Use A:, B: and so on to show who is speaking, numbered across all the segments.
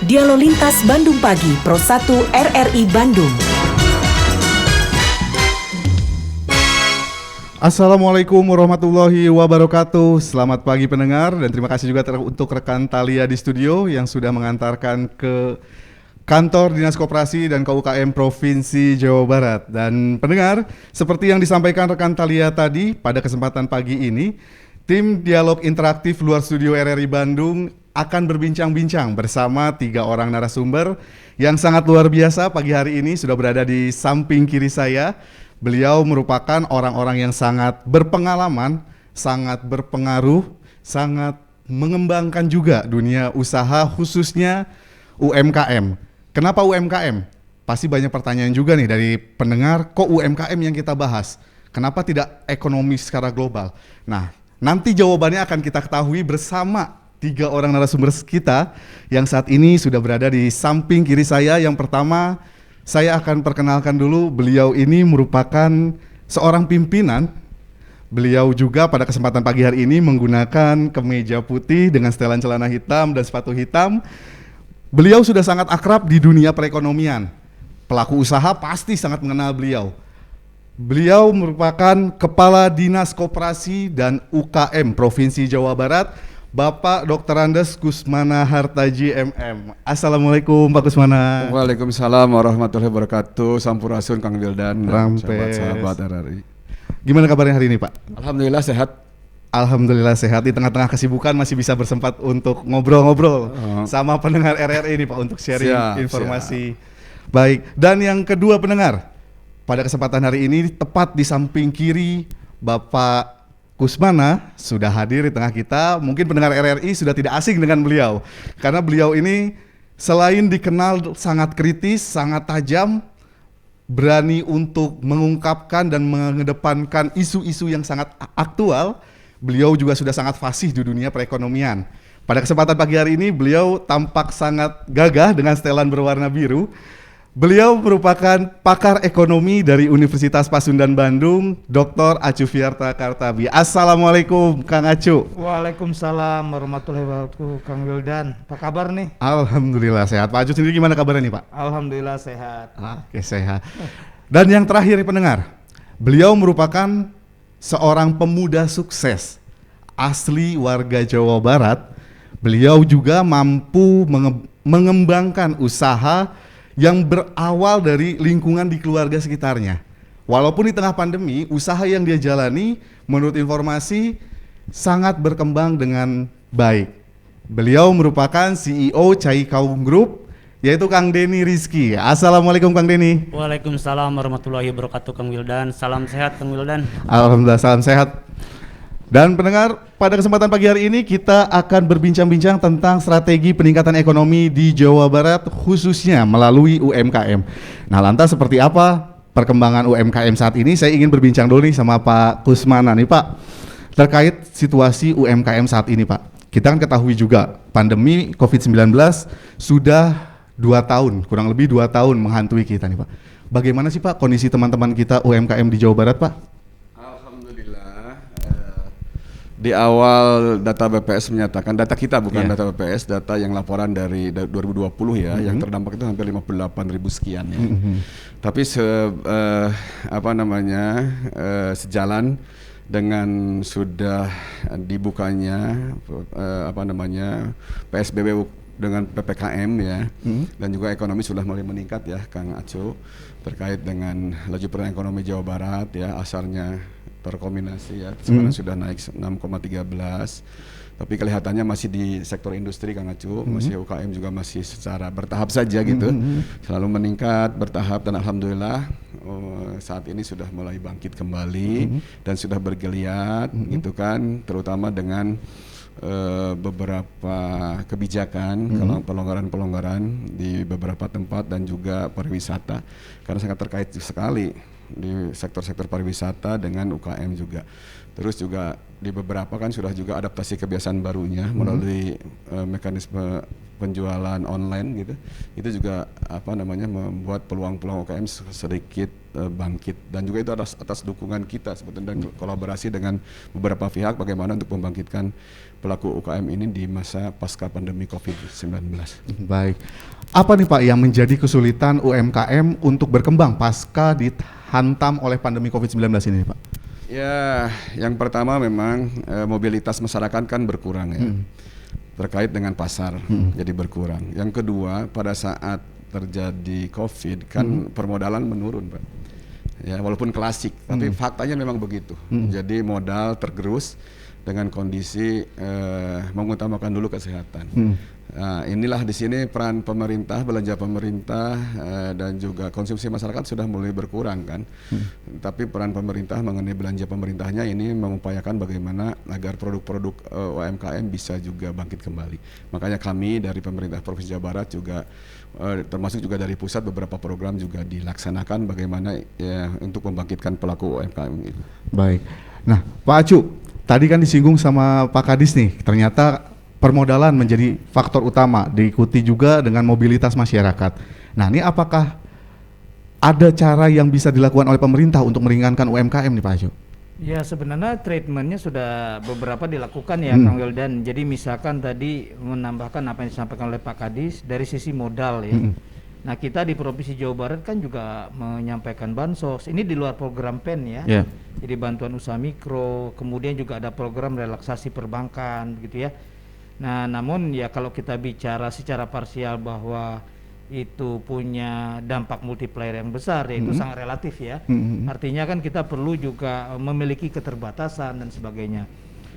A: Dialog Lintas Bandung Pagi Pro 1 RRI Bandung.
B: Assalamualaikum warahmatullahi wabarakatuh. Selamat pagi pendengar dan terima kasih juga untuk rekan Thalia di studio yang sudah mengantarkan ke Kantor Dinas Koperasi dan KUKM Provinsi Jawa Barat. Dan pendengar, seperti yang disampaikan rekan Thalia tadi, pada kesempatan pagi ini, tim Dialog Interaktif luar studio RRI Bandung akan berbincang-bincang bersama 3 orang narasumber yang sangat luar biasa. Pagi hari ini sudah berada di samping kiri saya. Beliau merupakan orang-orang yang sangat berpengalaman, sangat berpengaruh, sangat mengembangkan juga dunia usaha khususnya UMKM. Kenapa UMKM? Pasti banyak pertanyaan juga nih dari pendengar, kok UMKM yang kita bahas? Kenapa tidak ekonomi secara global? Nah, nanti jawabannya akan kita ketahui bersama 3 orang narasumber kita yang saat ini sudah berada di samping kiri saya. Yang pertama, saya akan perkenalkan dulu, beliau ini merupakan seorang pimpinan. Beliau juga pada kesempatan pagi hari ini menggunakan kemeja putih dengan setelan celana hitam dan sepatu hitam. Beliau sudah sangat akrab di dunia perekonomian. Pelaku usaha pasti sangat mengenal beliau. Beliau merupakan Kepala Dinas Koperasi dan UKM Provinsi Jawa Barat, Bapak Dr. Andes Kusmana Hartaji MM. Assalamualaikum Pak Kusmana.
C: Waalaikumsalam warahmatullahi wabarakatuh. Sampurasun Kang Wildan dan sahabat-sahabat RRI.
B: Gimana kabarnya hari ini Pak?
C: Alhamdulillah sehat.
B: Alhamdulillah sehat. Di tengah-tengah kesibukan masih bisa bersempat untuk ngobrol-ngobrol sama pendengar RRI ini Pak, untuk sharing informasi. Baik, dan yang kedua pendengar, pada kesempatan hari ini tepat di samping kiri Bapak Kusmana sudah hadir di tengah kita. Mungkin pendengar RRI sudah tidak asing dengan beliau, karena beliau ini selain dikenal sangat kritis, sangat tajam, berani untuk mengungkapkan dan mengedepankan isu-isu yang sangat aktual, beliau juga sudah sangat fasih di dunia perekonomian. Pada kesempatan pagi hari ini beliau tampak sangat gagah dengan setelan berwarna biru. Beliau merupakan pakar ekonomi dari Universitas Pasundan Bandung, Dr. Acu Fiarta Kartabi. Assalamualaikum Kang Acu.
D: Waalaikumsalam warahmatullahi wabarakatuh Kang Wildan. Apa kabar nih?
B: Alhamdulillah sehat. Pak Acu sendiri gimana kabarnya nih Pak?
D: Alhamdulillah sehat.
B: Oke, sehat. Dan yang terakhir pendengar, beliau merupakan seorang pemuda sukses, asli warga Jawa Barat. Beliau juga mampu mengembangkan usaha yang berawal dari lingkungan di keluarga sekitarnya. Walaupun di tengah pandemi, usaha yang dia jalani menurut informasi sangat berkembang dengan baik. Beliau merupakan CEO Cai Kaung Group, yaitu Kang Denny Rizky. Assalamualaikum Kang Denny.
E: Waalaikumsalam warahmatullahi wabarakatuh Kang Wildan. Salam sehat Kang Wildan.
B: Alhamdulillah salam sehat. Dan pendengar, pada kesempatan pagi hari ini kita akan berbincang-bincang tentang strategi peningkatan ekonomi di Jawa Barat khususnya melalui UMKM. Nah, lantas seperti apa perkembangan UMKM saat ini? Saya ingin berbincang dulu nih sama Pak Kusmana nih Pak, terkait situasi UMKM saat ini Pak. Kita kan ketahui juga pandemi COVID-19 sudah 2 tahun, kurang lebih 2 tahun menghantui kita nih Pak. Bagaimana sih Pak kondisi teman-teman kita UMKM di Jawa Barat Pak?
C: Di awal data BPS menyatakan, data kita bukan data BPS, data yang laporan dari 2020 ya, yang terdampak itu hampir 58.000 sekian ya. Tapi sejalan dengan sudah dibukanya PSBB dengan PPKM ya, dan juga ekonomi sudah mulai meningkat ya Kang Acu, terkait dengan laju pertumbuhan ekonomi Jawa Barat ya, asalnya terkombinasi ya, sekarang sudah naik 6,13, tapi kelihatannya masih di sektor industri Kang Acu, masih UKM juga masih secara bertahap saja gitu, selalu meningkat bertahap, dan alhamdulillah saat ini sudah mulai bangkit kembali dan sudah bergeliat gitu kan, terutama dengan beberapa kebijakan pelonggaran-pelonggaran di beberapa tempat dan juga pariwisata, karena sangat terkait sekali di sektor-sektor pariwisata dengan UKM juga. Terus juga di beberapa kan sudah juga adaptasi kebiasaan barunya melalui mekanisme penjualan online gitu, itu juga membuat peluang-peluang UKM sedikit bangkit, dan juga itu atas dukungan kita sebetulnya dan kolaborasi dengan beberapa pihak bagaimana untuk membangkitkan pelaku UKM ini di masa pasca pandemi COVID-19.
B: Baik. Apa nih Pak yang menjadi kesulitan UMKM untuk berkembang pasca dihantam oleh pandemi COVID-19 ini Pak?
C: Ya, yang pertama memang mobilitas masyarakat kan berkurang ya. Terkait dengan pasar jadi berkurang. Yang kedua, pada saat terjadi COVID kan permodalan menurun, Pak. Ya, walaupun klasik, tapi faktanya memang begitu. Jadi modal tergerus dengan kondisi mengutamakan dulu kesehatan. Nah, inilah di sini peran pemerintah, belanja pemerintah dan juga konsumsi masyarakat sudah mulai berkurang kan. Tapi peran pemerintah mengenai belanja pemerintahnya ini mengupayakan bagaimana agar produk-produk UMKM bisa juga bangkit kembali. Makanya kami dari pemerintah Provinsi Jawa Barat juga termasuk juga dari pusat beberapa program juga dilaksanakan bagaimana ya untuk membangkitkan pelaku UMKM itu.
B: Baik. Nah, Pak Acu, tadi kan disinggung sama Pak Kadis nih, ternyata permodalan menjadi faktor utama, diikuti juga dengan mobilitas masyarakat. Nah, ini apakah ada cara yang bisa dilakukan oleh pemerintah untuk meringankan UMKM nih Pak Acu?
D: Ya sebenarnya treatmentnya sudah beberapa dilakukan ya Kang Wildan. Jadi misalkan tadi menambahkan apa yang disampaikan oleh Pak Kadis dari sisi modal ya. Nah kita di Provinsi Jawa Barat kan juga menyampaikan bansos. Ini di luar program PEN ya. Jadi bantuan usaha mikro, kemudian juga ada program relaksasi perbankan gitu ya. Nah namun ya kalau kita bicara secara parsial bahwa itu punya dampak multiplier yang besar, yaitu sangat relatif ya. Artinya kan kita perlu juga memiliki keterbatasan dan sebagainya.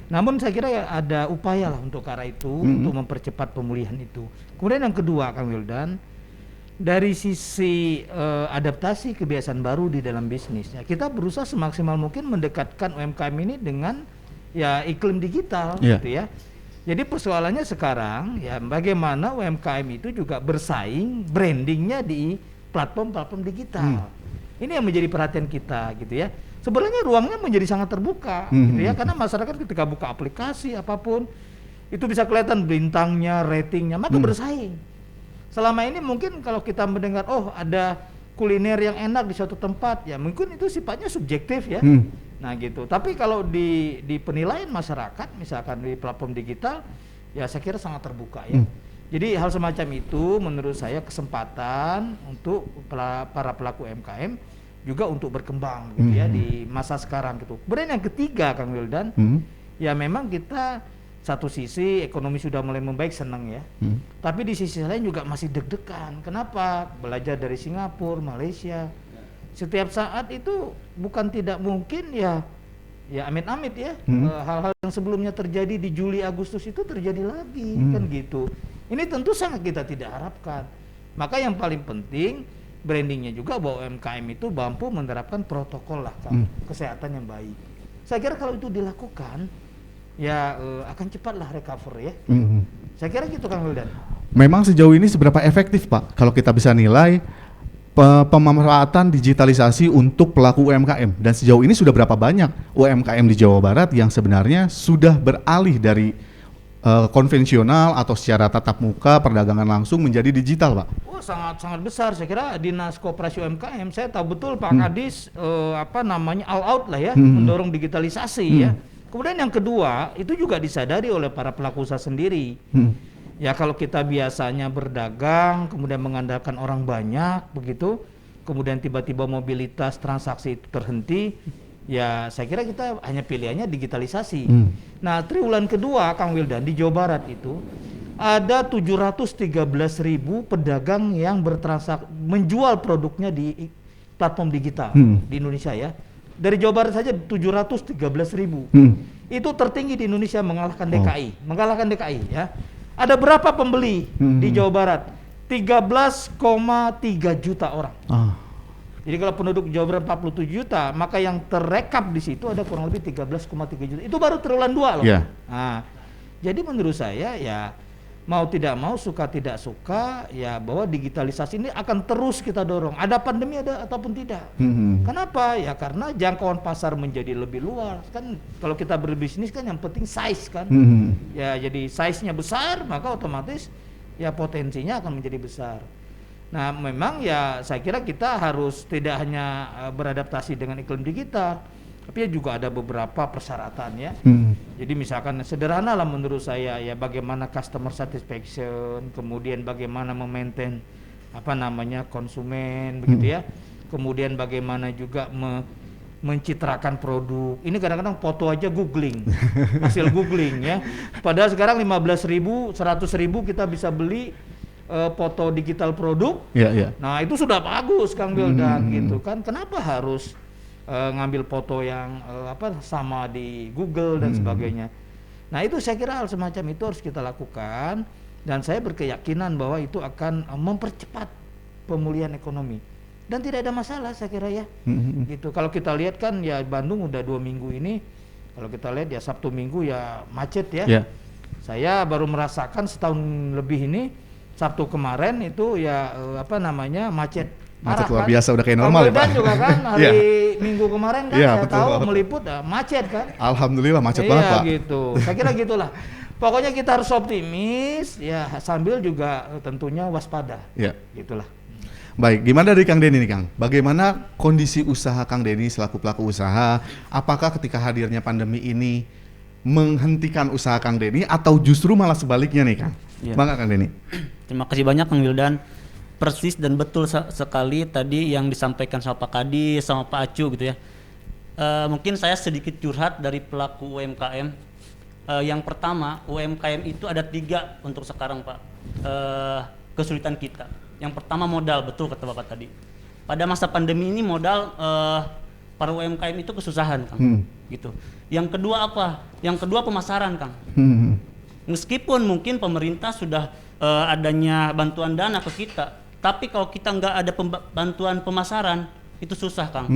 D: Namun saya kira ya ada upaya lah untuk ke arah itu, untuk mempercepat pemulihan itu. Kemudian yang kedua Kang Wildan, dari sisi adaptasi kebiasaan baru di dalam bisnis, ya, kita berusaha semaksimal mungkin mendekatkan UMKM ini dengan ya iklim digital gitu ya. Jadi persoalannya sekarang ya bagaimana UMKM itu juga bersaing brandingnya di platform-platform digital. Ini yang menjadi perhatian kita gitu ya. Sebenarnya ruangnya menjadi sangat terbuka gitu ya, karena masyarakat ketika buka aplikasi apapun itu bisa kelihatan bintangnya, ratingnya, maka bersaing. Selama ini mungkin kalau kita mendengar oh ada kuliner yang enak di suatu tempat ya mungkin itu sifatnya subjektif ya. Nah gitu, tapi kalau di penilaian masyarakat, misalkan di platform digital, ya saya kira sangat terbuka ya. Jadi hal semacam itu menurut saya kesempatan untuk para pelaku UMKM juga untuk berkembang gitu ya di masa sekarang gitu. Kemudian yang ketiga Kang Wildan, ya memang kita satu sisi ekonomi sudah mulai membaik, senang ya. Tapi di sisi lain juga masih deg-degan. Kenapa? Belajar dari Singapura, Malaysia. Setiap saat itu bukan tidak mungkin ya amit-amit ya hal-hal yang sebelumnya terjadi di Juli Agustus itu terjadi lagi kan gitu. Ini tentu sangat kita tidak harapkan. Maka yang paling penting brandingnya juga bahwa UMKM itu mampu menerapkan protokol lah kesehatan yang baik. Saya kira kalau itu dilakukan ya akan cepatlah recover ya. Saya kira gitu Kang Wildan.
B: Memang sejauh ini seberapa efektif Pak kalau kita bisa nilai pemanfaatan digitalisasi untuk pelaku UMKM, dan sejauh ini sudah berapa banyak UMKM di Jawa Barat yang sebenarnya sudah beralih dari konvensional atau secara tatap muka perdagangan langsung menjadi digital Pak?
D: Oh sangat besar. Saya kira Dinas Koperasi UMKM, saya tahu betul Pak Kadis all out lah ya mendorong digitalisasi ya. Kemudian yang kedua itu juga disadari oleh para pelaku usaha sendiri. Ya kalau kita biasanya berdagang, kemudian mengandalkan orang banyak begitu, kemudian tiba-tiba mobilitas transaksi itu terhenti, ya saya kira kita hanya pilihannya digitalisasi. Nah triwulan kedua Kang Wildan di Jawa Barat itu ada 713.000 pedagang yang menjual produknya di platform digital di Indonesia ya. Dari Jawa Barat saja 713.000. Itu tertinggi di Indonesia, mengalahkan DKI ya. Ada berapa pembeli di Jawa Barat? 13,3 juta orang. Jadi kalau penduduk Jawa Barat 47 juta, maka yang terrekap di situ ada kurang lebih 13,3 juta. Itu baru triwulan 2 loh. Nah, jadi menurut saya ya mau tidak mau, suka tidak suka, ya bahwa digitalisasi ini akan terus kita dorong. Ada pandemi ataupun tidak. Kenapa? Ya karena jangkauan pasar menjadi lebih luas. Kan kalau kita berbisnis kan yang penting size kan. Ya jadi size-nya besar, maka otomatis ya potensinya akan menjadi besar. Nah, memang ya saya kira kita harus tidak hanya beradaptasi dengan iklim digital, tapi juga ada beberapa persyaratan ya. Jadi misalkan sederhana lah menurut saya ya, bagaimana customer satisfaction, kemudian bagaimana memaintain konsumen begitu ya. Kemudian bagaimana juga mencitrakan produk. Ini kadang-kadang foto aja googling, hasil googling ya. Padahal sekarang 15.000, 100.000 kita bisa beli foto digital produk. Nah itu sudah bagus Kang Wildan gitu kan. Kenapa harus ngambil foto yang sama di Google dan sebagainya. Nah itu saya kira hal semacam itu harus kita lakukan, dan saya berkeyakinan bahwa itu akan mempercepat pemulihan ekonomi dan tidak ada masalah saya kira ya. Gitu. Kalau kita lihat kan ya Bandung udah 2 minggu ini, kalau kita lihat ya Sabtu Minggu ya macet ya. Saya baru merasakan setahun lebih ini, Sabtu kemarin itu ya macet
B: Macet
D: parah
B: luar
D: kan?
B: biasa, udah kayak normal ya Pak.
D: juga kan hari Minggu kemarin kan saya
B: betul,
D: tahu
B: betul.
D: meliput macet kan.
B: Alhamdulillah macet banget Pak.
D: Gitu. Saya kira gitulah. Pokoknya kita harus optimis ya, sambil juga tentunya waspada. Gitulah.
B: Baik, gimana dari Kang Denny nih Kang? Bagaimana kondisi usaha Kang Denny selaku pelaku usaha? Apakah ketika hadirnya pandemi ini menghentikan usaha Kang Denny atau justru malah sebaliknya nih Kang? Bangga Kang Denny.
E: Terima kasih banyak Kang Wildan. Persis dan betul sekali tadi yang disampaikan sama Pak Kadis, sama Pak Acu gitu ya. Mungkin saya sedikit curhat dari pelaku UMKM. Yang pertama, UMKM itu ada 3 untuk sekarang Pak. Kesulitan kita. Yang pertama modal, betul kata Bapak tadi. Pada masa pandemi ini modal para UMKM itu kesusahan Kang. Gitu. Yang kedua apa? Yang kedua pemasaran Kang. Meskipun mungkin pemerintah sudah adanya bantuan dana ke kita, tapi kalau kita nggak ada bantuan pemasaran itu susah Kang.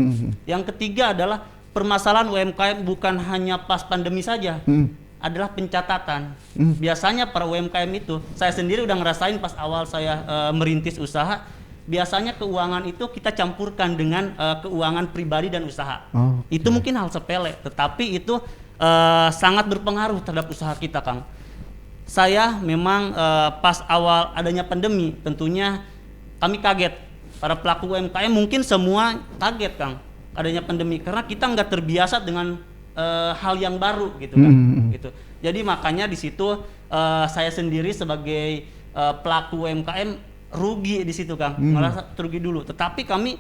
E: Yang ketiga adalah permasalahan UMKM bukan hanya pas pandemi saja, adalah pencatatan. Biasanya para UMKM itu, saya sendiri udah ngerasain pas awal saya merintis usaha, biasanya keuangan itu kita campurkan dengan keuangan pribadi dan usaha. Itu mungkin hal sepele, tetapi itu sangat berpengaruh terhadap usaha kita Kang. Saya memang pas awal adanya pandemi tentunya kami kaget, para pelaku UMKM mungkin semua kaget Kang adanya pandemi, karena kita nggak terbiasa dengan hal yang baru gitu kan. Gitu. Jadi makanya di situ saya sendiri sebagai pelaku UMKM rugi di situ Kang, merasa rugi dulu. Tetapi kami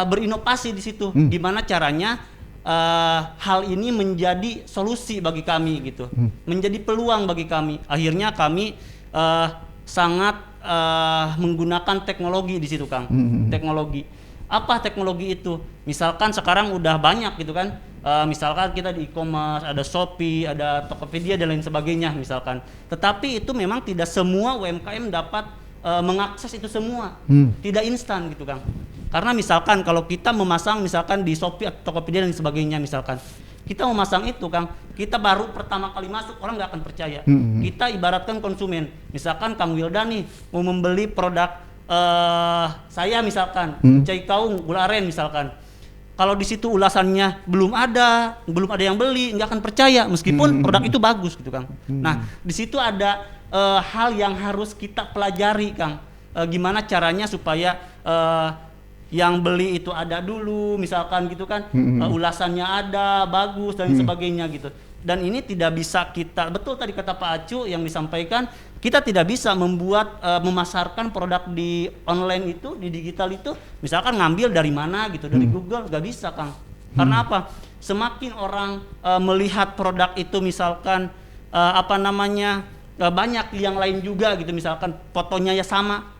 E: berinovasi di situ, gimana caranya hal ini menjadi solusi bagi kami gitu, menjadi peluang bagi kami. Akhirnya kami sangat menggunakan teknologi di situ Kang. Teknologi. Apa teknologi itu? Misalkan sekarang udah banyak gitu kan. Misalkan kita di e-commerce, ada Shopee, ada Tokopedia dan lain sebagainya misalkan. Tetapi itu memang tidak semua UMKM dapat mengakses itu semua. Tidak instan gitu Kang. Karena misalkan kalau kita memasang misalkan di Shopee atau Tokopedia dan sebagainya misalkan, kita memasang itu Kang, kita baru pertama kali masuk orang nggak akan percaya. Kita ibaratkan konsumen, misalkan Kang Wildan nih mau membeli produk saya misalkan, cai kaung, gula aren misalkan. Kalau di situ ulasannya belum ada yang beli, nggak akan percaya meskipun produk itu bagus gitu Kang. Nah di situ ada hal yang harus kita pelajari Kang. Gimana caranya supaya yang beli itu ada dulu misalkan gitu kan, ulasannya ada bagus dan sebagainya gitu. Dan ini tidak bisa kita, betul tadi kata Pak Acu yang disampaikan, kita tidak bisa membuat memasarkan produk di online itu, di digital itu misalkan ngambil dari mana gitu, dari Google, gak bisa Kang. Karena apa? Semakin orang melihat produk itu misalkan banyak yang lain juga gitu, misalkan fotonya ya sama,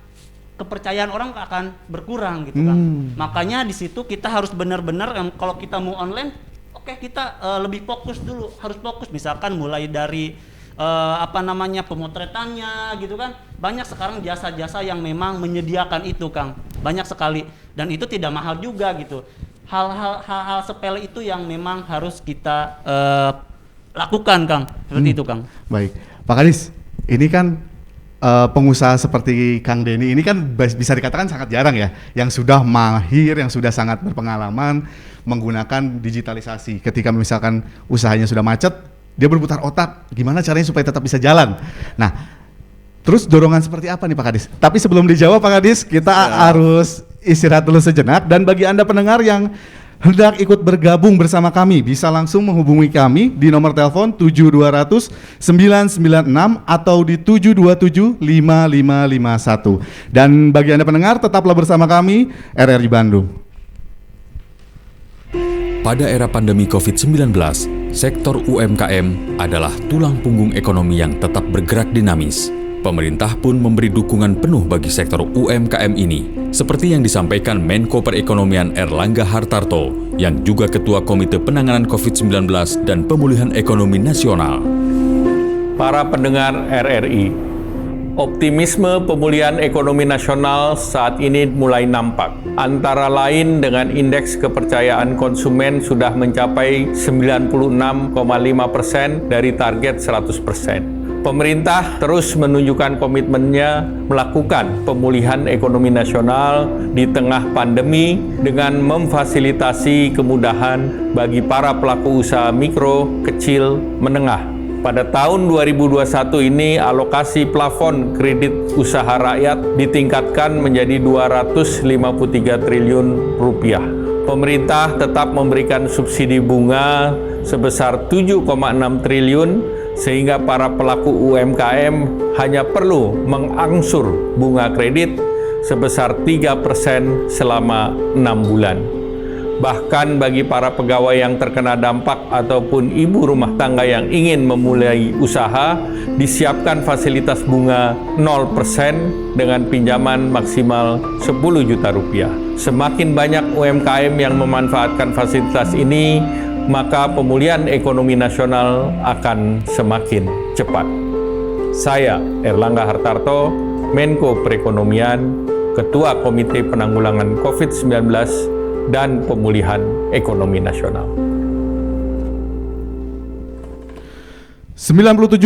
E: kepercayaan orang akan berkurang gitu Kang. Makanya di situ kita harus benar-benar kalau kita mau online, oke, kita lebih fokus dulu, harus fokus misalkan mulai dari pemotretannya gitu kan. Banyak sekarang jasa-jasa yang memang menyediakan itu Kang, banyak sekali, dan itu tidak mahal juga gitu. Hal-hal sepele itu yang memang harus kita lakukan Kang, seperti itu Kang.
B: Baik, Pak Kadis, ini kan pengusaha seperti Kang Denny ini kan bisa dikatakan sangat jarang ya, yang sudah mahir, yang sudah sangat berpengalaman menggunakan digitalisasi. Ketika misalkan usahanya sudah macet, dia berputar otak, gimana caranya supaya tetap bisa jalan. Nah, Terus dorongan seperti apa nih Pak Kadis? Tapi sebelum dijawab Pak Kadis, kita harus istirahat dulu sejenak. Dan bagi Anda pendengar yang hendak ikut bergabung bersama kami, bisa langsung menghubungi kami di nomor telepon 7200 996 atau di 727 5551. Dan bagi Anda pendengar, tetaplah bersama kami, RRI Bandung.
F: Pada era pandemi COVID-19, sektor UMKM adalah tulang punggung ekonomi yang tetap bergerak dinamis. Pemerintah pun memberi dukungan penuh bagi sektor UMKM ini, seperti yang disampaikan Menko Perekonomian Erlangga Hartarto, yang juga Ketua Komite Penanganan COVID-19 dan Pemulihan Ekonomi Nasional.
G: Para pendengar RRI, optimisme pemulihan ekonomi nasional saat ini mulai nampak. Antara lain dengan indeks kepercayaan konsumen sudah mencapai 96,5% dari target 100%. Pemerintah terus menunjukkan komitmennya melakukan pemulihan ekonomi nasional di tengah pandemi dengan memfasilitasi kemudahan bagi para pelaku usaha mikro, kecil, menengah. Pada tahun 2021 ini alokasi plafon kredit usaha rakyat ditingkatkan menjadi 253 triliun rupiah. Pemerintah tetap memberikan subsidi bunga sebesar 7,6 triliun sehingga para pelaku UMKM hanya perlu mengangsur bunga kredit sebesar 3% selama 6 bulan. Bahkan bagi para pegawai yang terkena dampak ataupun ibu rumah tangga yang ingin memulai usaha, disiapkan fasilitas bunga 0% dengan pinjaman maksimal 10 juta rupiah. Semakin banyak UMKM yang memanfaatkan fasilitas ini, maka pemulihan ekonomi nasional akan semakin cepat. Saya, Erlangga Hartarto, Menko Perekonomian, Ketua Komite Penanggulangan COVID-19 dan Pemulihan Ekonomi Nasional.
B: 97,6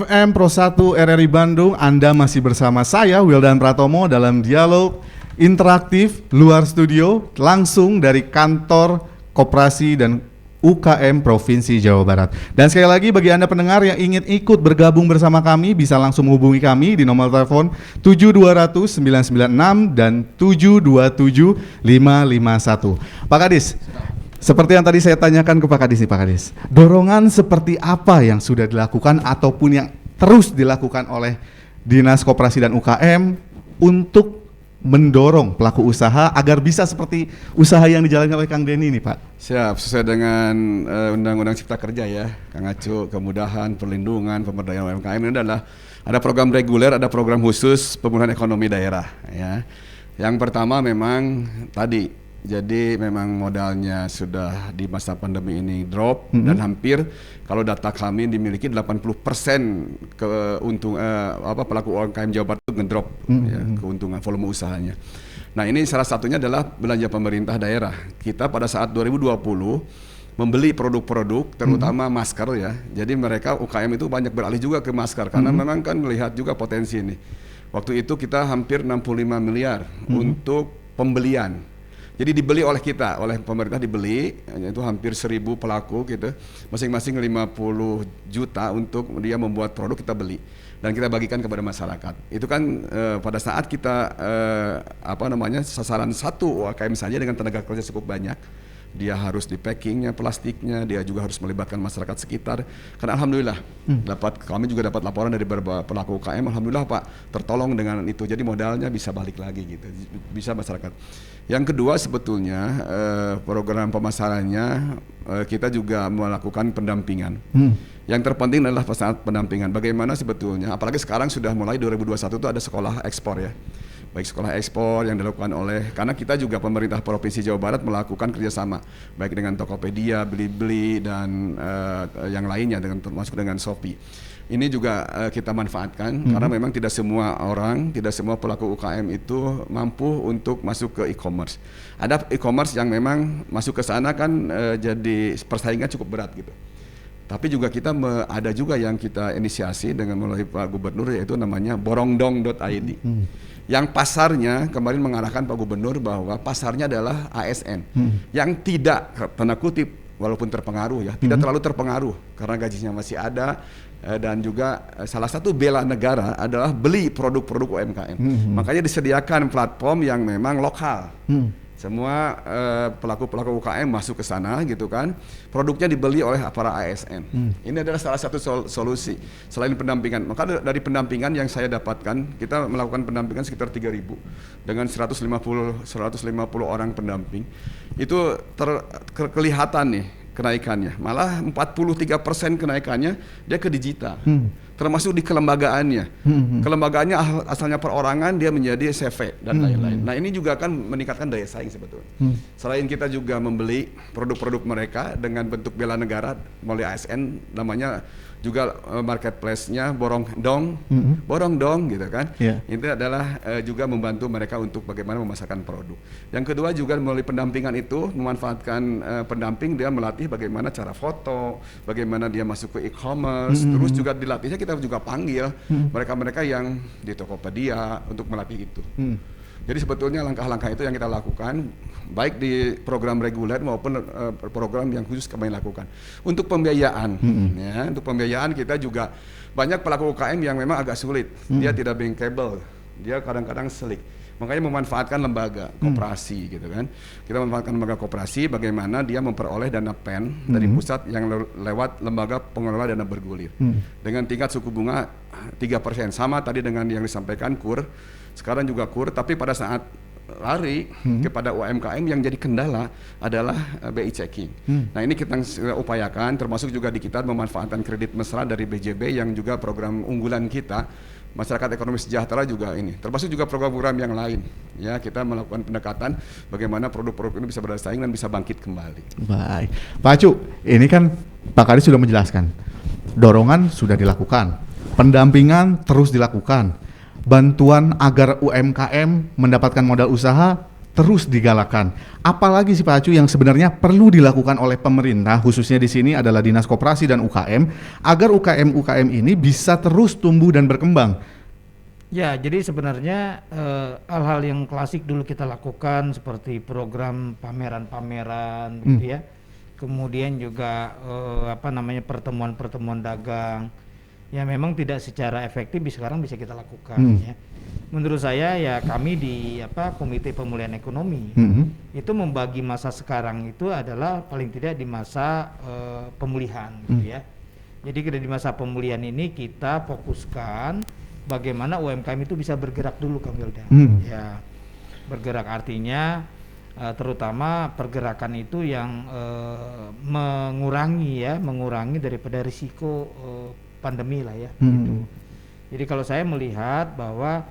B: FM Pro 1 RRI Bandung, Anda masih bersama saya, Wildan Pratomo, dalam dialog interaktif luar studio, langsung dari kantor Koperasi dan UKM Provinsi Jawa Barat. Dan sekali lagi bagi Anda pendengar yang ingin ikut bergabung bersama kami, bisa langsung menghubungi kami di nomor telepon 7200 996 dan 727 551. Pak Kadis, seperti yang tadi saya tanyakan ke Pak Kadis nih Pak Kadis, dorongan seperti apa yang sudah dilakukan ataupun yang terus dilakukan oleh Dinas Koperasi dan UKM untuk mendorong pelaku usaha agar bisa seperti usaha yang dijalankan oleh Kang Denny nih Pak?
C: Siap, sesuai dengan Undang-Undang Cipta Kerja ya, Kang Acu, kemudahan, perlindungan, pemberdayaan UMKM ini adalah ada program reguler, ada program khusus pemulihan ekonomi daerah ya. Yang pertama memang tadi, jadi memang modalnya sudah di masa pandemi ini drop dan hampir kalau data kami dimiliki 80% pelaku UMKM Jawa Barat itu ngedrop ya, keuntungan volume usahanya. Nah ini salah satunya adalah belanja pemerintah daerah. Kita pada saat 2020 membeli produk-produk terutama masker ya. Jadi mereka UKM itu banyak beralih juga ke masker karena memang kan melihat juga potensi ini. Waktu itu kita hampir 65 miliar untuk pembelian. Jadi dibeli oleh kita, oleh pemerintah dibeli, itu hampir 1.000 pelaku gitu, masing-masing 50 juta untuk dia membuat produk kita beli dan kita bagikan kepada masyarakat. Itu kan pada saat kita sasaran satu UMKM saja dengan tenaga kerja cukup banyak. Dia harus di packingnya, plastiknya, dia juga harus melibatkan masyarakat sekitar. Karena alhamdulillah kami juga dapat laporan dari beberapa pelaku UKM, alhamdulillah Pak tertolong dengan itu. Jadi modalnya bisa balik lagi gitu, bisa masyarakat. Yang kedua sebetulnya program pemasarannya kita juga melakukan pendampingan. Yang terpenting adalah saat pendampingan. Bagaimana sebetulnya, apalagi sekarang sudah mulai 2021 itu ada sekolah ekspor ya. Baik sekolah ekspor yang dilakukan oleh, karena kita juga pemerintah Provinsi Jawa Barat melakukan kerjasama baik dengan Tokopedia, Blibli dan yang lainnya termasuk dengan Shopee. Ini juga kita manfaatkan karena memang tidak semua orang, tidak semua pelaku UKM itu mampu untuk masuk ke e-commerce. Ada e-commerce yang memang masuk ke sana kan jadi persaingan cukup berat gitu. Tapi juga kita ada juga yang kita inisiasi dengan melalui Pak Gubernur, yaitu namanya borongdong.id. Yang pasarnya kemarin mengarahkan Pak Gubernur bahwa pasarnya adalah ASN yang tidak tanda kutip walaupun terpengaruh ya, tidak terlalu terpengaruh karena gajinya masih ada, dan juga salah satu bela negara adalah beli produk-produk UMKM. Makanya disediakan platform yang memang lokal. Semua pelaku-pelaku UKM masuk ke sana gitu kan, produknya dibeli oleh para ASN. Ini adalah salah satu solusi selain pendampingan. Maka dari pendampingan yang saya dapatkan, kita melakukan pendampingan sekitar 3.000 dengan 150 orang pendamping. Itu kelihatan nih kenaikannya, malah 43% kenaikannya dia ke digital. Termasuk di kelembagaannya. Kelembagaannya asalnya perorangan, dia menjadi CV dan lain-lain. Nah ini juga akan meningkatkan daya saing sebetulnya. Selain kita juga membeli produk-produk mereka dengan bentuk bela negara melalui ASN, namanya juga marketplace-nya borong dong gitu kan. Itu adalah juga membantu mereka untuk bagaimana memasarkan produk. Yang kedua juga melalui pendampingan itu, memanfaatkan pendamping, dia melatih bagaimana cara foto, bagaimana dia masuk ke e-commerce, terus juga dilatihnya kita juga panggil mereka-mereka yang di Tokopedia untuk melatih itu. Jadi sebetulnya langkah-langkah itu yang kita lakukan, baik di program reguler maupun program yang khusus kami lakukan. Untuk pembiayaan, ya, untuk pembiayaan kita juga banyak pelaku UKM yang memang agak sulit, dia tidak bankable, dia kadang-kadang selik. Makanya memanfaatkan lembaga koperasi gitu kan. Kita memanfaatkan lembaga koperasi, bagaimana dia memperoleh dana PEN dari pusat yang lewat lembaga pengelola dana bergulir dengan tingkat suku bunga 3%, sama tadi dengan yang disampaikan KUR. Sekarang juga KUR, tapi pada saat lari kepada UMKM yang jadi kendala adalah BI checking. Nah ini kita upayakan, termasuk juga di kita memanfaatkan kredit mesra dari BJB yang juga program unggulan kita. Masyarakat ekonomi sejahtera juga ini, termasuk juga program-program yang lain. Ya, kita melakukan pendekatan bagaimana produk-produk ini bisa bersaing dan bisa bangkit kembali.
B: Baik, Pak Acu, ini kan Pak Kadis sudah menjelaskan, dorongan sudah dilakukan, pendampingan terus dilakukan, bantuan agar UMKM mendapatkan modal usaha terus digalakan. Apalagi sih Pak Acu yang sebenarnya perlu dilakukan oleh pemerintah, khususnya di sini adalah Dinas Koperasi dan UKM, agar UKM ini bisa terus tumbuh dan berkembang.
D: Ya, jadi sebenarnya hal-hal yang klasik dulu kita lakukan seperti program pameran-pameran gitu ya. Kemudian juga pertemuan-pertemuan dagang. Ya memang tidak secara efektif sekarang bisa kita lakukan ya. Menurut saya ya kami di Komite Pemulihan Ekonomi itu membagi masa sekarang itu adalah paling tidak di masa pemulihan gitu ya. Jadi di masa pemulihan ini kita fokuskan bagaimana UMKM itu bisa bergerak dulu Kang Wildan. Ya. Bergerak artinya terutama pergerakan itu yang mengurangi daripada risiko pandemi lah ya gitu. Jadi kalau saya melihat bahwa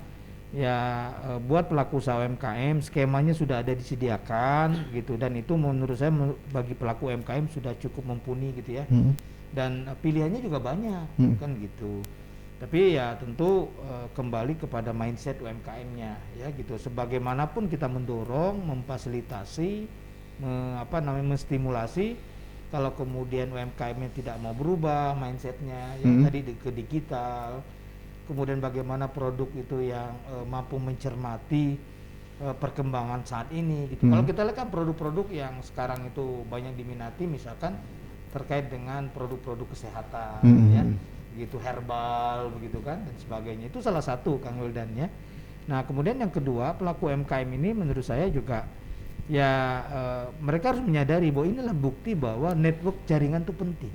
D: ya buat pelaku usaha UMKM skemanya sudah ada disediakan gitu, dan itu menurut saya bagi pelaku UMKM sudah cukup mumpuni gitu ya. Dan pilihannya juga banyak kan gitu. Tapi ya tentu kembali kepada mindset UMKM-nya ya gitu. Sebagaimanapun kita mendorong, memfasilitasi, menstimulasi. Kalau kemudian UMKM-nya tidak mau berubah mindsetnya, yang tadi ke digital, kemudian bagaimana produk itu yang mampu mencermati perkembangan saat ini. Gitu. Kalau kita lihat kan produk-produk yang sekarang itu banyak diminati, misalkan terkait dengan produk-produk kesehatan, ya, gitu herbal, begitu kan, dan sebagainya. Itu salah satu Kang Wildan ya. Nah kemudian yang kedua pelaku UMKM ini menurut saya juga ya mereka harus menyadari bahwa inilah bukti bahwa network jaringan itu penting.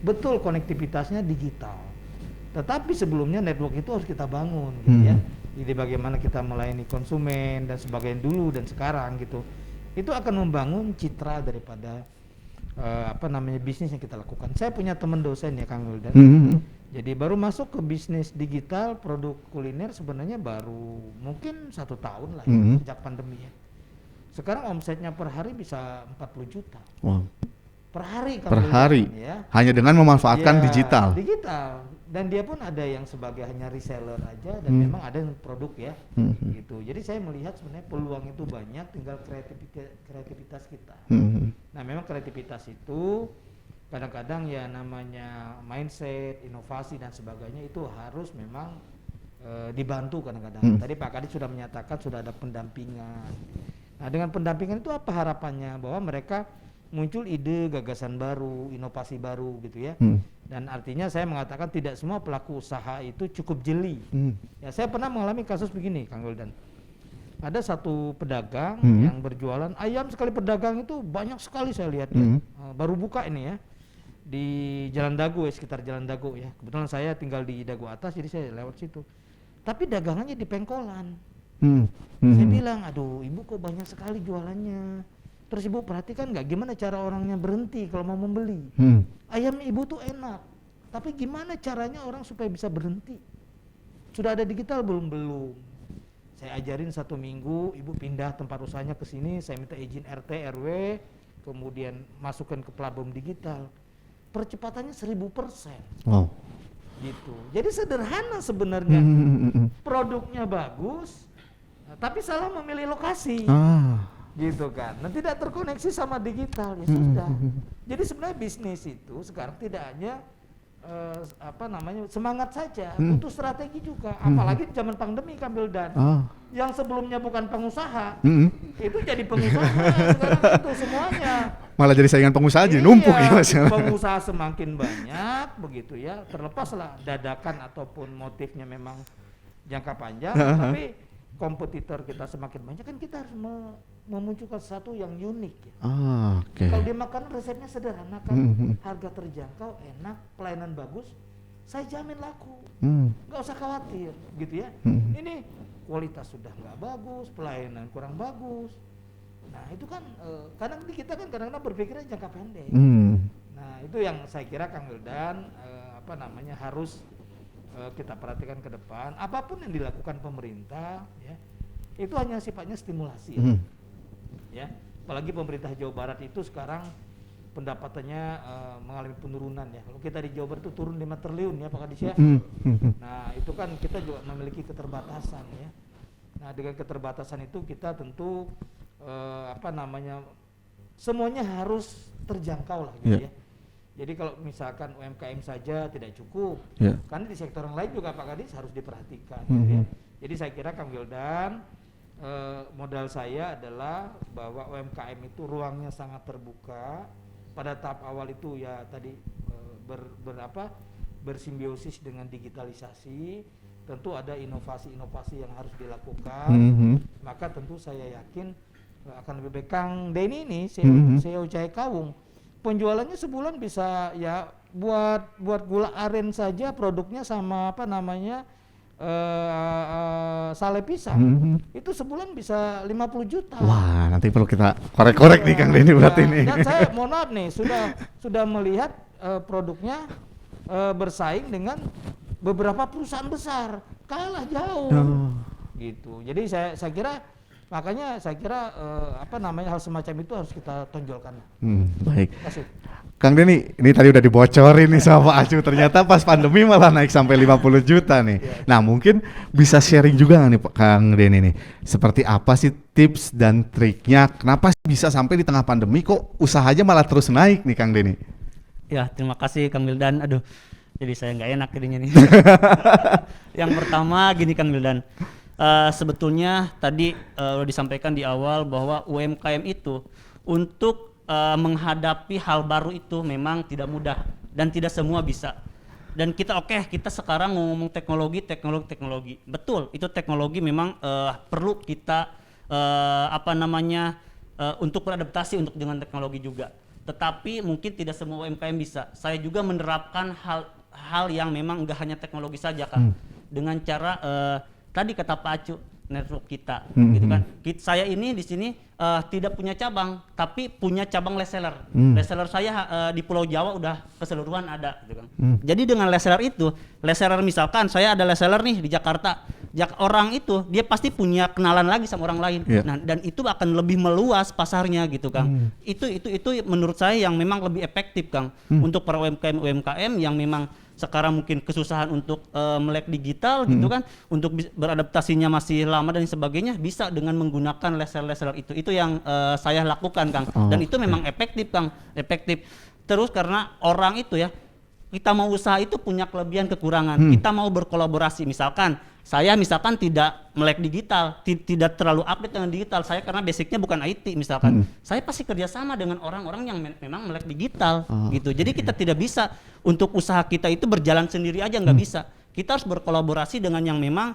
D: Betul konektivitasnya digital, tetapi sebelumnya network itu harus kita bangun gitu ya. Jadi bagaimana kita melayani konsumen dan sebagainya dulu dan sekarang gitu. Itu akan membangun citra daripada bisnis yang kita lakukan. Saya punya teman dosen ya Kang Wildan. Jadi baru masuk ke bisnis digital produk kuliner sebenarnya baru mungkin 1 tahun lah ya, sejak pandemi ya. Sekarang omsetnya per hari bisa 40 juta. Wow. Per hari Kang Wildan,
B: hari
D: ya.
B: Hanya dengan memanfaatkan digital.
D: Dan dia pun ada yang sebagai hanya reseller aja, dan memang ada yang produk ya gitu. Jadi saya melihat sebenarnya peluang itu banyak, tinggal kreativitas kita. Nah memang kreativitas itu kadang-kadang ya namanya mindset, inovasi dan sebagainya itu harus memang dibantu kadang-kadang. Tadi Pak Kadis sudah menyatakan sudah ada pendampingan. Nah dengan pendampingan itu apa harapannya? Bahwa mereka muncul ide, gagasan baru, inovasi baru gitu ya, Dan artinya saya mengatakan tidak semua pelaku usaha itu cukup jeli. Ya, saya pernah mengalami kasus begini, Kang Wildan. Ada satu pedagang yang berjualan ayam, sekali pedagang itu banyak sekali saya lihat ya. Baru buka ini ya di Jalan Dago ya, sekitar Jalan Dago ya. Kebetulan saya tinggal di Dago atas, jadi saya lewat situ. Tapi dagangannya di pengkolan. Saya bilang, aduh ibu kok banyak sekali jualannya. Terus ibu perhatikan nggak gimana cara orangnya berhenti kalau mau membeli. Ayam ibu tuh enak, tapi gimana caranya orang supaya bisa berhenti? Sudah ada digital belum? Belum. Saya ajarin 1 minggu, ibu pindah tempat usahanya ke sini, saya minta izin RT, RW, kemudian masukkan ke platform digital. Percepatannya 1000%.
B: Wow.
D: Gitu. Jadi sederhana sebenarnya. Produknya bagus, tapi salah memilih lokasi. Gitu kan. Nah, tidak terkoneksi sama digital, ya sudah. Jadi sebenarnya bisnis itu sekarang tidak hanya semangat saja, butuh strategi juga. Apalagi di zaman pandemi, Kang Wildan. Yang sebelumnya bukan pengusaha, itu jadi pengusaha sekarang itu semuanya.
B: Malah jadi saingan pengusaha aja, numpuk ya Mas.
D: Pengusaha semakin banyak begitu ya, terlepaslah dadakan ataupun motifnya memang jangka panjang, tapi kompetitor kita semakin banyak, kan kita harus memunculkan sesuatu yang unik ya. Kalau dia makan resepnya sederhana kan, harga terjangkau, enak, pelayanan bagus, saya jamin laku, nggak usah khawatir gitu ya. Ini kualitas sudah nggak bagus, pelayanan kurang bagus. Nah itu kan kadang kita kan kadang-kadang berpikirnya jangka pendek. Nah itu yang saya kira Kang Wildan harus kita perhatikan ke depan. Apapun yang dilakukan pemerintah ya, itu hanya sifatnya stimulasi ya. Apalagi pemerintah Jawa Barat itu sekarang pendapatannya mengalami penurunan ya. Kalau kita di Jawa Barat itu turun 5 triliun ya Pak Kadis ya. Nah itu kan kita juga memiliki keterbatasan ya. Nah dengan keterbatasan itu kita tentu semuanya harus terjangkau lah gitu ya. Jadi kalau misalkan UMKM saja tidak cukup, karena di sektor yang lain juga Pak Kadis harus diperhatikan. Gitu ya. Jadi saya kira Kang Wildan, modal saya adalah bahwa UMKM itu ruangnya sangat terbuka. Pada tahap awal itu ya tadi bersimbiosis dengan digitalisasi, tentu ada inovasi-inovasi yang harus dilakukan. Maka tentu saya yakin akan lebih baik. Kang Denny ini CEO Cahaya Kawung, penjualannya sebulan bisa ya buat gula aren saja produknya sama sale pisang itu sebulan bisa 50 juta.
B: Wah, nanti perlu kita korek-korek nih Kang Denny berarti nih.
D: Dan saya mohon maaf nih sudah melihat produknya bersaing dengan beberapa perusahaan besar, kalah jauh. Gitu. Jadi saya kira makanya hal semacam itu harus kita tonjolkan.
B: Baik.
D: Terima kasih.
B: Kang Denny, ini tadi udah dibocorin nih sama Pak Acu, ternyata pas pandemi malah naik sampai 50 juta nih. Nah mungkin bisa sharing juga nggak nih Kang Denny nih, seperti apa sih tips dan triknya, kenapa bisa sampai di tengah pandemi kok usahanya malah terus naik nih Kang Denny?
E: Ya terima kasih Kang Wildan, aduh jadi saya nggak enak jadinya nih. Yang pertama gini Kang Wildan, sebetulnya tadi udah disampaikan di awal bahwa UMKM itu untuk menghadapi hal baru itu memang tidak mudah dan tidak semua bisa. Dan kita kita sekarang ngomong teknologi. Betul, itu teknologi memang perlu kita untuk beradaptasi untuk dengan teknologi juga. Tetapi mungkin tidak semua UMKM bisa. Saya juga menerapkan hal yang memang enggak hanya teknologi saja Kang. Dengan cara tadi kata Pak Acu, network kita, gitu kan. Saya ini di sini tidak punya cabang, tapi punya cabang reseller. Reseller saya di Pulau Jawa udah keseluruhan ada, gitu kan. Jadi dengan reseller itu, reseller misalkan saya ada reseller nih di Jakarta, orang itu dia pasti punya kenalan lagi sama orang lain. Nah, dan itu akan lebih meluas pasarnya, gitu Kang. Itu menurut saya yang memang lebih efektif Kang untuk para UMKM yang memang sekarang mungkin kesusahan untuk melek digital gitu kan, untuk beradaptasinya masih lama dan sebagainya, bisa dengan menggunakan reseller itu yang saya lakukan Kang. Dan itu memang efektif Kang, efektif. Terus karena orang itu ya, kita mau usaha itu punya kelebihan kekurangan, kita mau berkolaborasi, misalkan saya misalkan tidak melek digital, tidak terlalu update dengan digital. Saya karena basicnya bukan IT misalkan, saya pasti kerjasama dengan orang-orang yang memang melek digital gitu. Jadi kita tidak bisa untuk usaha kita itu berjalan sendiri aja, nggak bisa. Kita harus berkolaborasi dengan yang memang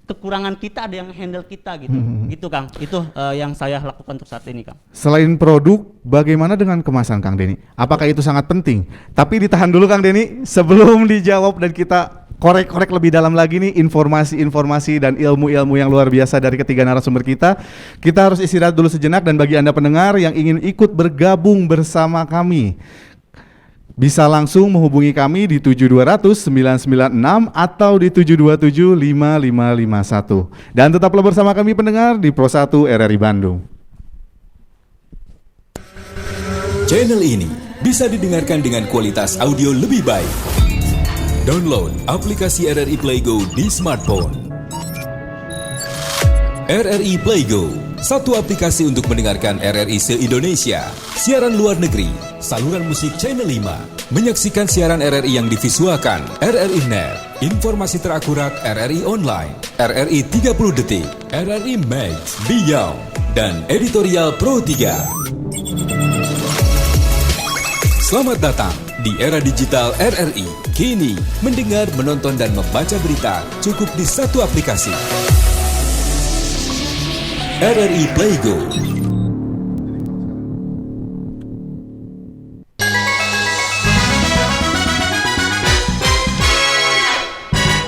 E: kekurangan kita ada yang handle kita gitu. Gitu Kang. Itu yang saya lakukan untuk saat ini Kang.
B: Selain produk, bagaimana dengan kemasan Kang Denny? Apakah itu sangat penting? Tapi ditahan dulu Kang Denny sebelum dijawab dan kita korek-korek lebih dalam lagi nih informasi-informasi dan ilmu-ilmu yang luar biasa dari ketiga narasumber kita. Kita harus istirahat dulu sejenak, dan bagi Anda pendengar yang ingin ikut bergabung bersama kami, bisa langsung menghubungi kami di 7200 996 atau di 727 5551. Dan tetaplah bersama kami pendengar di Pro 1 RRI Bandung.
F: Channel ini bisa didengarkan dengan kualitas audio lebih baik. Download aplikasi RRI Play Go di smartphone. RRI Play Go, satu aplikasi untuk mendengarkan RRI se-Indonesia, siaran luar negeri, saluran musik Channel 5, menyaksikan siaran RRI yang divisualkan, RRI Net, informasi terakurat RRI Online, RRI 30 Detik, RRI Max, Beyond, dan Editorial Pro 3. Selamat datang di era digital RRI. Kini, mendengar, menonton, dan membaca berita cukup di satu aplikasi. RRI Play Go.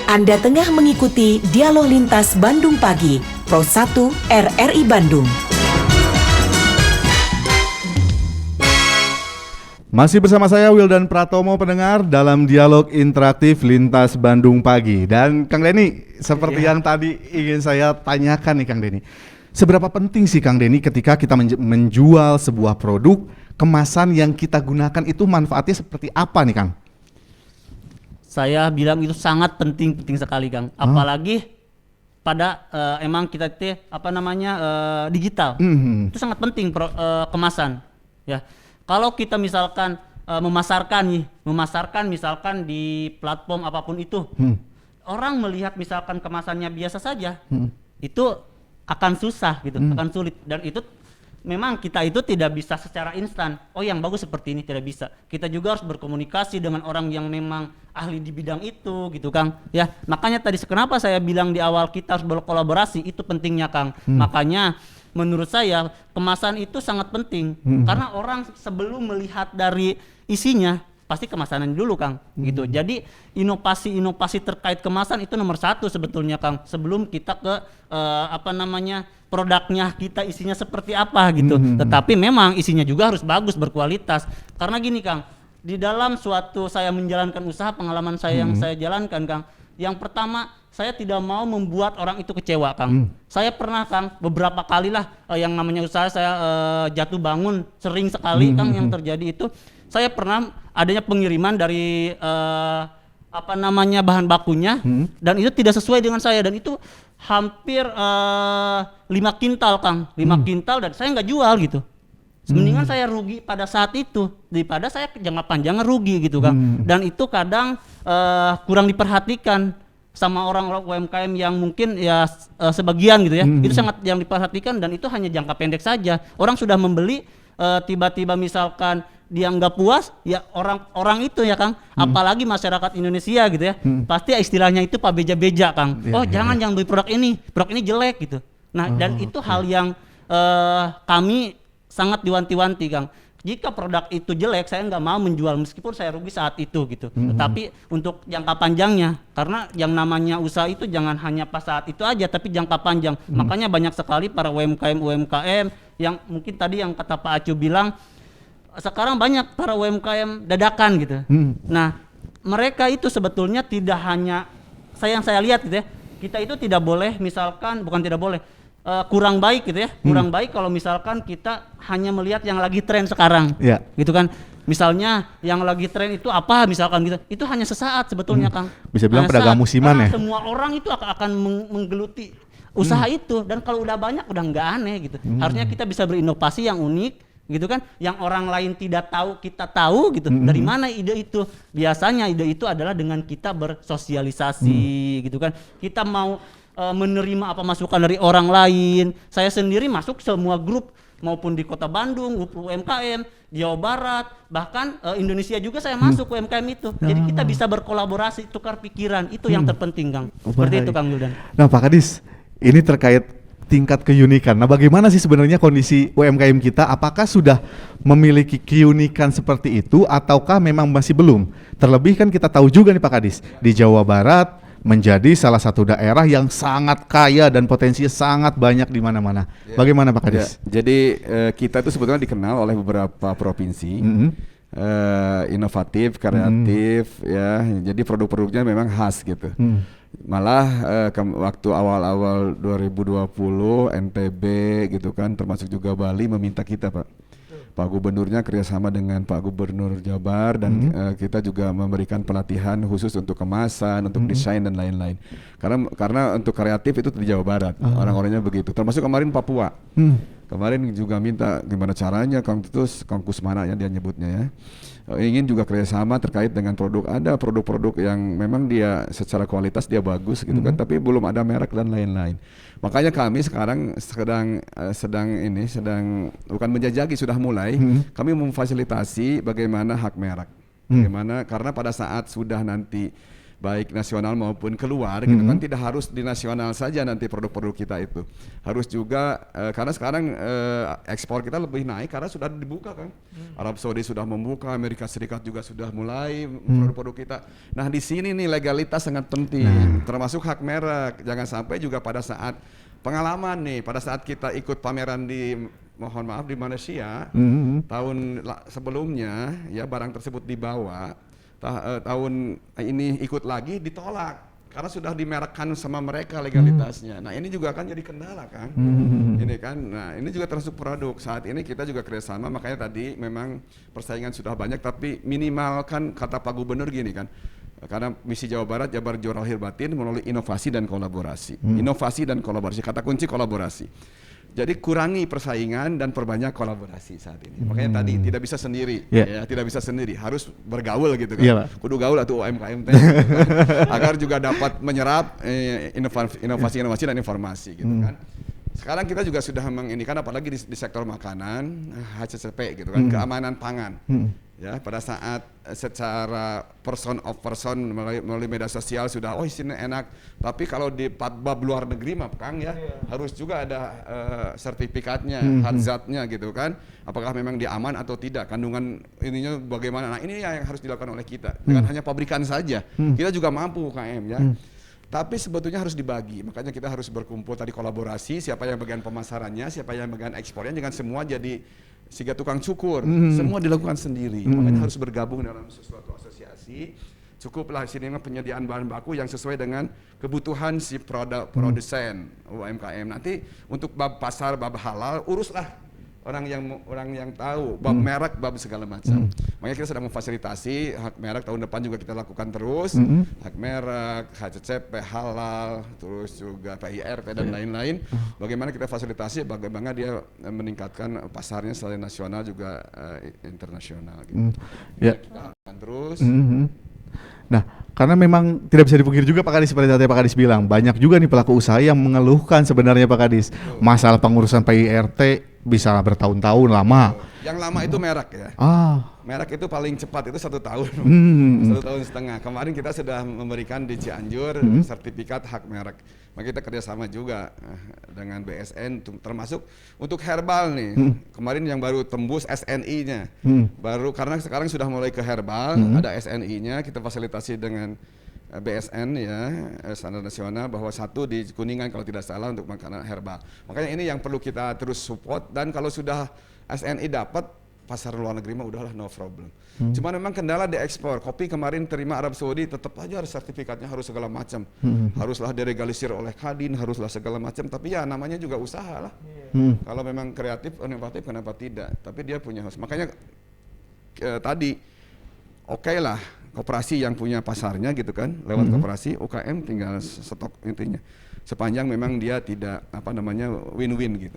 A: Anda tengah mengikuti Dialog Lintas Bandung Pagi, Pro 1 RRI Bandung.
B: Masih bersama saya Wildan Pratomo pendengar dalam dialog interaktif Lintas Bandung Pagi. Dan Kang Denny, seperti yang tadi ingin saya tanyakan nih Kang Denny, seberapa penting sih Kang Denny ketika kita menjual sebuah produk, kemasan yang kita gunakan itu manfaatnya seperti apa nih Kang?
E: Saya bilang itu sangat penting sekali Kang. Apalagi pada emang kita itu digital. Itu sangat penting kemasan ya. Kalau kita misalkan memasarkan misalkan di platform apapun itu, orang melihat misalkan kemasannya biasa saja, itu akan susah gitu, akan sulit. Dan itu memang kita itu tidak bisa secara instan. Oh yang bagus seperti ini, tidak bisa. Kita juga harus berkomunikasi dengan orang yang memang ahli di bidang itu gitu Kang. Ya makanya tadi kenapa saya bilang di awal kita harus berkolaborasi, itu pentingnya Kang. Makanya menurut saya kemasan itu sangat penting karena orang sebelum melihat dari isinya pasti kemasannya dulu Kang gitu. Jadi inovasi terkait kemasan itu nomor satu sebetulnya Kang, sebelum kita ke produknya kita isinya seperti apa gitu. Tetapi memang isinya juga harus bagus, berkualitas. Karena gini Kang, di dalam suatu saya menjalankan usaha, pengalaman saya yang saya jalankan Kang, yang pertama saya tidak mau membuat orang itu kecewa Kang. Saya pernah Kang beberapa kali lah yang namanya usaha saya jatuh bangun sering sekali Kang yang terjadi itu. Saya pernah adanya pengiriman dari bahan bakunya dan itu tidak sesuai dengan saya, dan itu hampir 5 kintal Kang, 5 kintal, dan saya nggak jual gitu. Mendingan saya rugi pada saat itu daripada saya jangka panjangnya rugi gitu Kang. Dan itu kadang kurang diperhatikan sama orang UMKM yang mungkin ya sebagian gitu ya. Itu sangat yang diperhatikan, dan itu hanya jangka pendek saja. Orang sudah membeli, tiba-tiba misalkan dia nggak puas, ya orang itu ya Kang, apalagi masyarakat Indonesia gitu ya, pasti istilahnya itu Pak Beja-beja Kang. Jangan beli produk ini jelek gitu. Nah dan itu hal yang kami sangat diwanti-wanti Kang. Jika produk itu jelek, saya nggak mau menjual meskipun saya rugi saat itu gitu. Tetapi untuk jangka panjangnya, karena yang namanya usaha itu jangan hanya pas saat itu aja, tapi jangka panjang. Makanya banyak sekali para UMKM yang mungkin tadi yang kata Pak Acu bilang, sekarang banyak para UMKM dadakan gitu. Nah mereka itu sebetulnya tidak hanya yang saya lihat gitu ya, kita itu tidak boleh misalkan, bukan tidak boleh, kurang baik gitu ya, kurang baik kalau misalkan kita hanya melihat yang lagi tren sekarang, gitu kan. Misalnya yang lagi tren itu apa misalkan gitu, itu hanya sesaat sebetulnya Kang.
B: Bisa bilang pedagang musiman ya.
E: Semua orang itu akan menggeluti usaha itu, dan kalau udah banyak udah nggak aneh gitu. Harusnya kita bisa berinovasi yang unik gitu kan, yang orang lain tidak tahu kita tahu gitu. Dari mana ide itu? Biasanya ide itu adalah dengan kita bersosialisasi gitu kan. Kita mau menerima apa masukan dari orang lain. Saya sendiri masuk semua grup, maupun di Kota Bandung, grup UMKM, Jawa Barat, bahkan Indonesia juga saya masuk UMKM itu. Jadi kita bisa berkolaborasi, tukar pikiran, itu yang terpenting, Kang. Seperti itu, Kang Wildan.
B: Nah, Pak Kadis, ini terkait tingkat keunikan. Nah, bagaimana sih sebenarnya kondisi UMKM kita? Apakah sudah memiliki keunikan seperti itu ataukah memang masih belum? Terlebih kan kita tahu juga nih Pak Kadis, di Jawa Barat menjadi salah satu daerah yang sangat kaya dan potensinya sangat banyak di mana-mana. Bagaimana Pak Kadis?
C: Jadi kita itu sebetulnya dikenal oleh beberapa provinsi. Inovatif, kreatif, ya. Jadi produk-produknya memang khas gitu. Malah waktu awal-awal 2020 NTB gitu kan, termasuk juga Bali meminta kita, Pak Gubernurnya kerjasama dengan Pak Gubernur Jabar dan kita juga memberikan pelatihan khusus untuk kemasan, untuk desain dan lain-lain. Karena untuk kreatif itu di Jawa Barat, orang-orangnya begitu. Termasuk kemarin Papua. Kemarin juga minta gimana caranya Kang Titus, Kang Kusmana ya dia nyebutnya ya. Ingin juga kerjasama terkait dengan produk. Ada produk-produk yang memang dia secara kualitas dia bagus gitu kan, tapi belum ada merek dan lain-lain. Makanya kami sekarang sedang bukan menjajaki, sudah mulai kami memfasilitasi bagaimana hak merek. Bagaimana, karena pada saat sudah nanti baik nasional maupun keluar gitu kan, tidak harus di nasional saja nanti produk-produk kita itu. Harus juga karena sekarang ekspor kita lebih naik karena sudah dibuka kan. Arab Saudi sudah membuka, Amerika Serikat juga sudah mulai produk-produk kita. Nah, di sini nih legalitas sangat penting, termasuk hak merek. Jangan sampai juga pada saat pengalaman nih, pada saat kita ikut pameran di mohon maaf di Malaysia tahun sebelumnya ya, barang tersebut dibawa tahun ini ikut lagi ditolak karena sudah dimerekkan sama mereka legalitasnya. Nah, ini juga akan jadi kendala kan. Ini kan, nah ini juga termasuk produk. Saat ini kita juga kerjasama, makanya tadi memang persaingan sudah banyak, tapi minimalkan kata Pak Gubernur gini kan. Karena misi Jawa Barat, Jabar Juara Lahir Batin melalui inovasi dan kolaborasi. Inovasi dan kolaborasi, kata kunci kolaborasi. Jadi kurangi persaingan dan perbanyak kolaborasi saat ini. Makanya tadi tidak bisa sendiri, ya, tidak bisa sendiri, harus bergaul gitu kan. Kudu gaul atau UMKM gitu kan, agar juga dapat menyerap inovasi-inovasi dan informasi gitu kan. Sekarang kita juga sudah menginikan, apalagi di sektor makanan, HCCP gitu kan, keamanan pangan. Ya, pada saat secara person of person melalui media sosial sudah, oh sini enak, tapi kalau di bab luar negeri mah Kang ya, harus juga ada sertifikatnya, hadzatnya gitu kan, apakah memang dia aman atau tidak, kandungan ininya bagaimana. Nah, ini yang harus dilakukan oleh kita, dengan hanya pabrikan saja. Kita juga mampu UKM ya. Tapi sebetulnya harus dibagi, makanya kita harus berkumpul tadi, kolaborasi, siapa yang bagian pemasarannya, siapa yang bagian ekspornya, jangan semua jadi siga tukang cukur, semua dilakukan sendiri. Makanya harus bergabung dalam sesuatu asosiasi. Cukuplah sini penyediaan bahan baku yang sesuai dengan kebutuhan si produsen UMKM. Nanti untuk bab pasar, bab halal, uruslah orang yang tahu bab merek, bab segala macam. Makanya kita sedang memfasilitasi hak merek, tahun depan juga kita lakukan terus hak merek, HCCP, halal, terus juga PIRT dan lain-lain. Bagaimana kita fasilitasi, bagaimana dia meningkatkan pasarnya selain nasional juga internasional gitu. Kita akan terus.
B: Nah, karena memang tidak bisa dipungkiri juga Pak Kadis, seperti tadi Pak Kadis bilang, banyak juga nih pelaku usaha yang mengeluhkan sebenarnya Pak Kadis, masalah pengurusan PIRT bisa bertahun-tahun lama.
C: Yang lama itu merek ya. Merek itu paling cepat itu 1 tahun, 1,5 tahun. Kemarin kita sudah memberikan di Cianjur sertifikat hak merek. Maka kita kerjasama juga dengan BSN, termasuk untuk herbal nih. Kemarin yang baru tembus SNI-nya, baru karena sekarang sudah mulai ke herbal, ada SNI-nya, kita fasilitasi dengan BSN ya, standar nasional, bahwa 1 di Kuningan kalau tidak salah untuk makanan herbal. Makanya ini yang perlu kita terus support, dan kalau sudah SNI dapat, pasar luar negeri mah udahlah no problem. Cuma memang kendala di ekspor. Kopi kemarin terima Arab Saudi, tetap aja harus sertifikatnya, harus segala macam. Haruslah diregalisir oleh Kadin, haruslah segala macam. Tapi ya namanya juga usaha lah. Kalau memang kreatif, inovatif, kenapa tidak? Tapi dia punya harus. Makanya tadi oke lah koperasi yang punya pasarnya gitu kan, lewat koperasi, UKM tinggal stok intinya. Sepanjang memang dia tidak win-win gitu.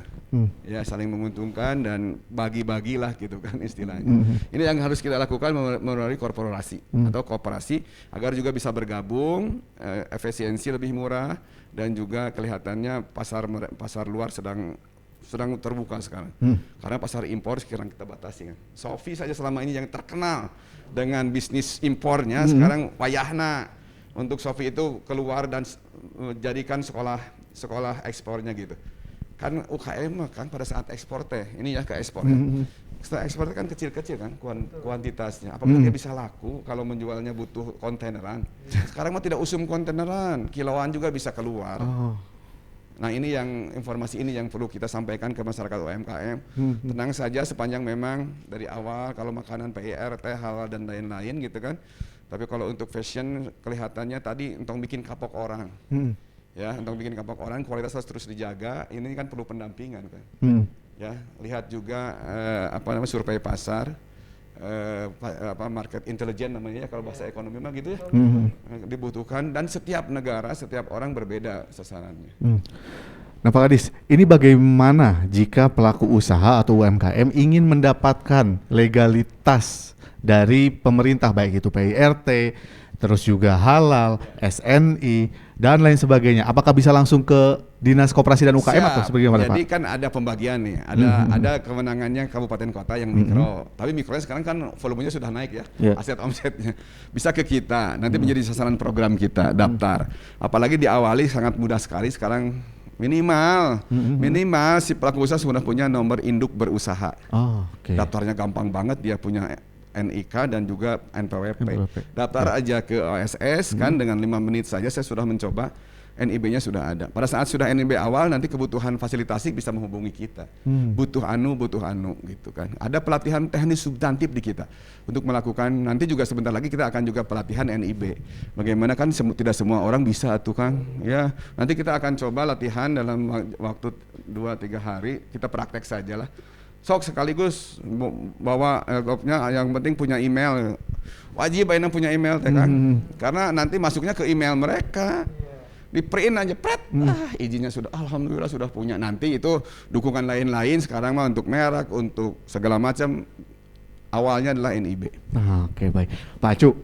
C: Ya saling menguntungkan dan bagi-bagilah gitu kan istilahnya. Ini yang harus kita lakukan melalui korporasi atau koperasi agar juga bisa bergabung, efisiensi lebih murah dan juga kelihatannya pasar luar sedang terbuka sekarang. Karena pasar impor sekarang kita batasi kan. Shopee saja selama ini yang terkenal dengan bisnis impornya sekarang wayahna untuk Shopee itu keluar dan jadikan sekolah ekspornya gitu. Kan UKM kan pada saat ekspor ini ya ke ekspor. Setelah ekspor kan kecil-kecil kan kuantitasnya. Apakah dia bisa laku kalau menjualnya butuh kontaineran? Sekarang mah tidak usum kontaineran, kiloan juga bisa keluar. Nah ini informasi ini yang perlu kita sampaikan ke masyarakat UMKM. Tenang saja sepanjang memang dari awal kalau makanan PIRT, halal dan lain-lain gitu kan. Tapi kalau untuk fashion kelihatannya tadi untuk bikin kapok orang, ya untuk bikin kapok orang kualitas harus terus dijaga. Ini kan perlu pendampingan kan. Ya lihat juga survei pasar, market intelligence namanya ya kalau bahasa ekonomi mah gitu ya. Dibutuhkan dan setiap negara setiap orang berbeda sasarannya.
B: Nah Pak Kadis, ini bagaimana jika pelaku usaha atau UMKM ingin mendapatkan legalitas dari pemerintah baik itu PIRT, terus juga halal, SNI dan lain sebagainya? Apakah bisa langsung ke Dinas Koperasi dan UKM atau sebagaimana Pak?
C: Jadi kan ada pembagian nih, ada kewenangannya kabupaten kota yang mikro. Tapi mikronya sekarang kan volumenya sudah naik ya, aset omsetnya. Bisa ke kita, nanti menjadi sasaran program kita, daftar. Apalagi diawali sangat mudah sekali sekarang. Minimal si pelaku usaha sudah punya nomor induk berusaha. Daftarnya gampang banget, dia punya NIK dan juga NPWP. Daftar aja ke OSS kan dengan 5 menit saja saya sudah mencoba, NIB-nya sudah ada. Pada saat sudah NIB awal nanti kebutuhan fasilitasi bisa menghubungi kita. Butuh anu gitu kan. Ada pelatihan teknis substantif di kita untuk melakukan, nanti juga sebentar lagi kita akan juga pelatihan NIB. Bagaimana kan tidak semua orang bisa tuh Kang. Ya, nanti kita akan coba latihan dalam waktu 2-3 hari, kita praktek saja lah. Sok sekaligus bawa laptopnya, yang penting punya email. Wajib ayeuna punya email teh Kang. Karena nanti masuknya ke email mereka. Di print aja izinnya sudah, alhamdulillah sudah punya. Nanti itu dukungan lain-lain sekarang mah untuk merek, untuk segala macam awalnya adalah NIB.
B: Oke, baik. Pak Acu,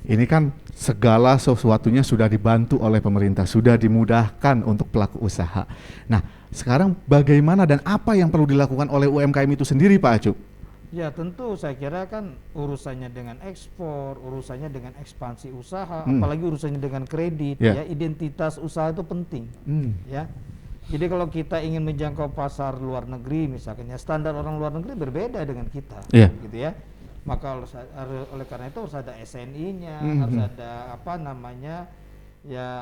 B: ini kan segala sesuatunya sudah dibantu oleh pemerintah, sudah dimudahkan untuk pelaku usaha. Nah, sekarang bagaimana dan apa yang perlu dilakukan oleh UMKM itu sendiri Pak Acu?
D: Ya tentu saya kira kan urusannya dengan ekspor, urusannya dengan ekspansi usaha, apalagi urusannya dengan kredit, ya identitas usaha itu penting, ya. Jadi kalau kita ingin menjangkau pasar luar negeri misalkan, ya standar orang luar negeri berbeda dengan kita, gitu ya. Maka oleh karena itu harus ada SNI-nya, harus ada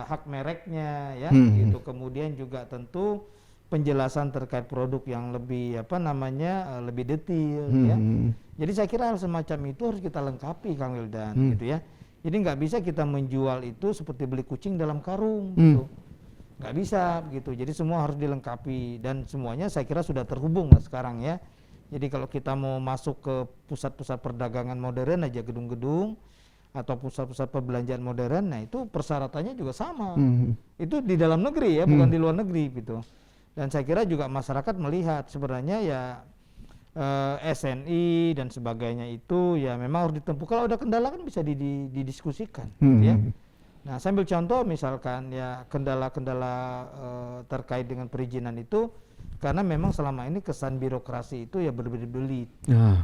D: hak mereknya, ya, gitu. Kemudian juga tentu penjelasan terkait produk yang lebih lebih detail, ya. Jadi saya kira hal semacam itu harus kita lengkapi Kang Wildan, gitu ya. Jadi nggak bisa kita menjual itu seperti beli kucing dalam karung, gitu. Nggak bisa, gitu. Jadi semua harus dilengkapi dan semuanya saya kira sudah terhubung lah sekarang ya. Jadi kalau kita mau masuk ke pusat-pusat perdagangan modern aja, gedung-gedung atau pusat-pusat perbelanjaan modern, nah itu persyaratannya juga sama. Itu di dalam negeri ya, bukan di luar negeri gitu. Dan saya kira juga masyarakat melihat sebenarnya ya SNI dan sebagainya itu ya memang harus ditempuh. Kalau ada kendala kan bisa didiskusikan, ya. Nah, sambil contoh misalkan ya kendala-kendala terkait dengan perizinan itu karena memang selama ini kesan birokrasi itu ya berbelit-belit.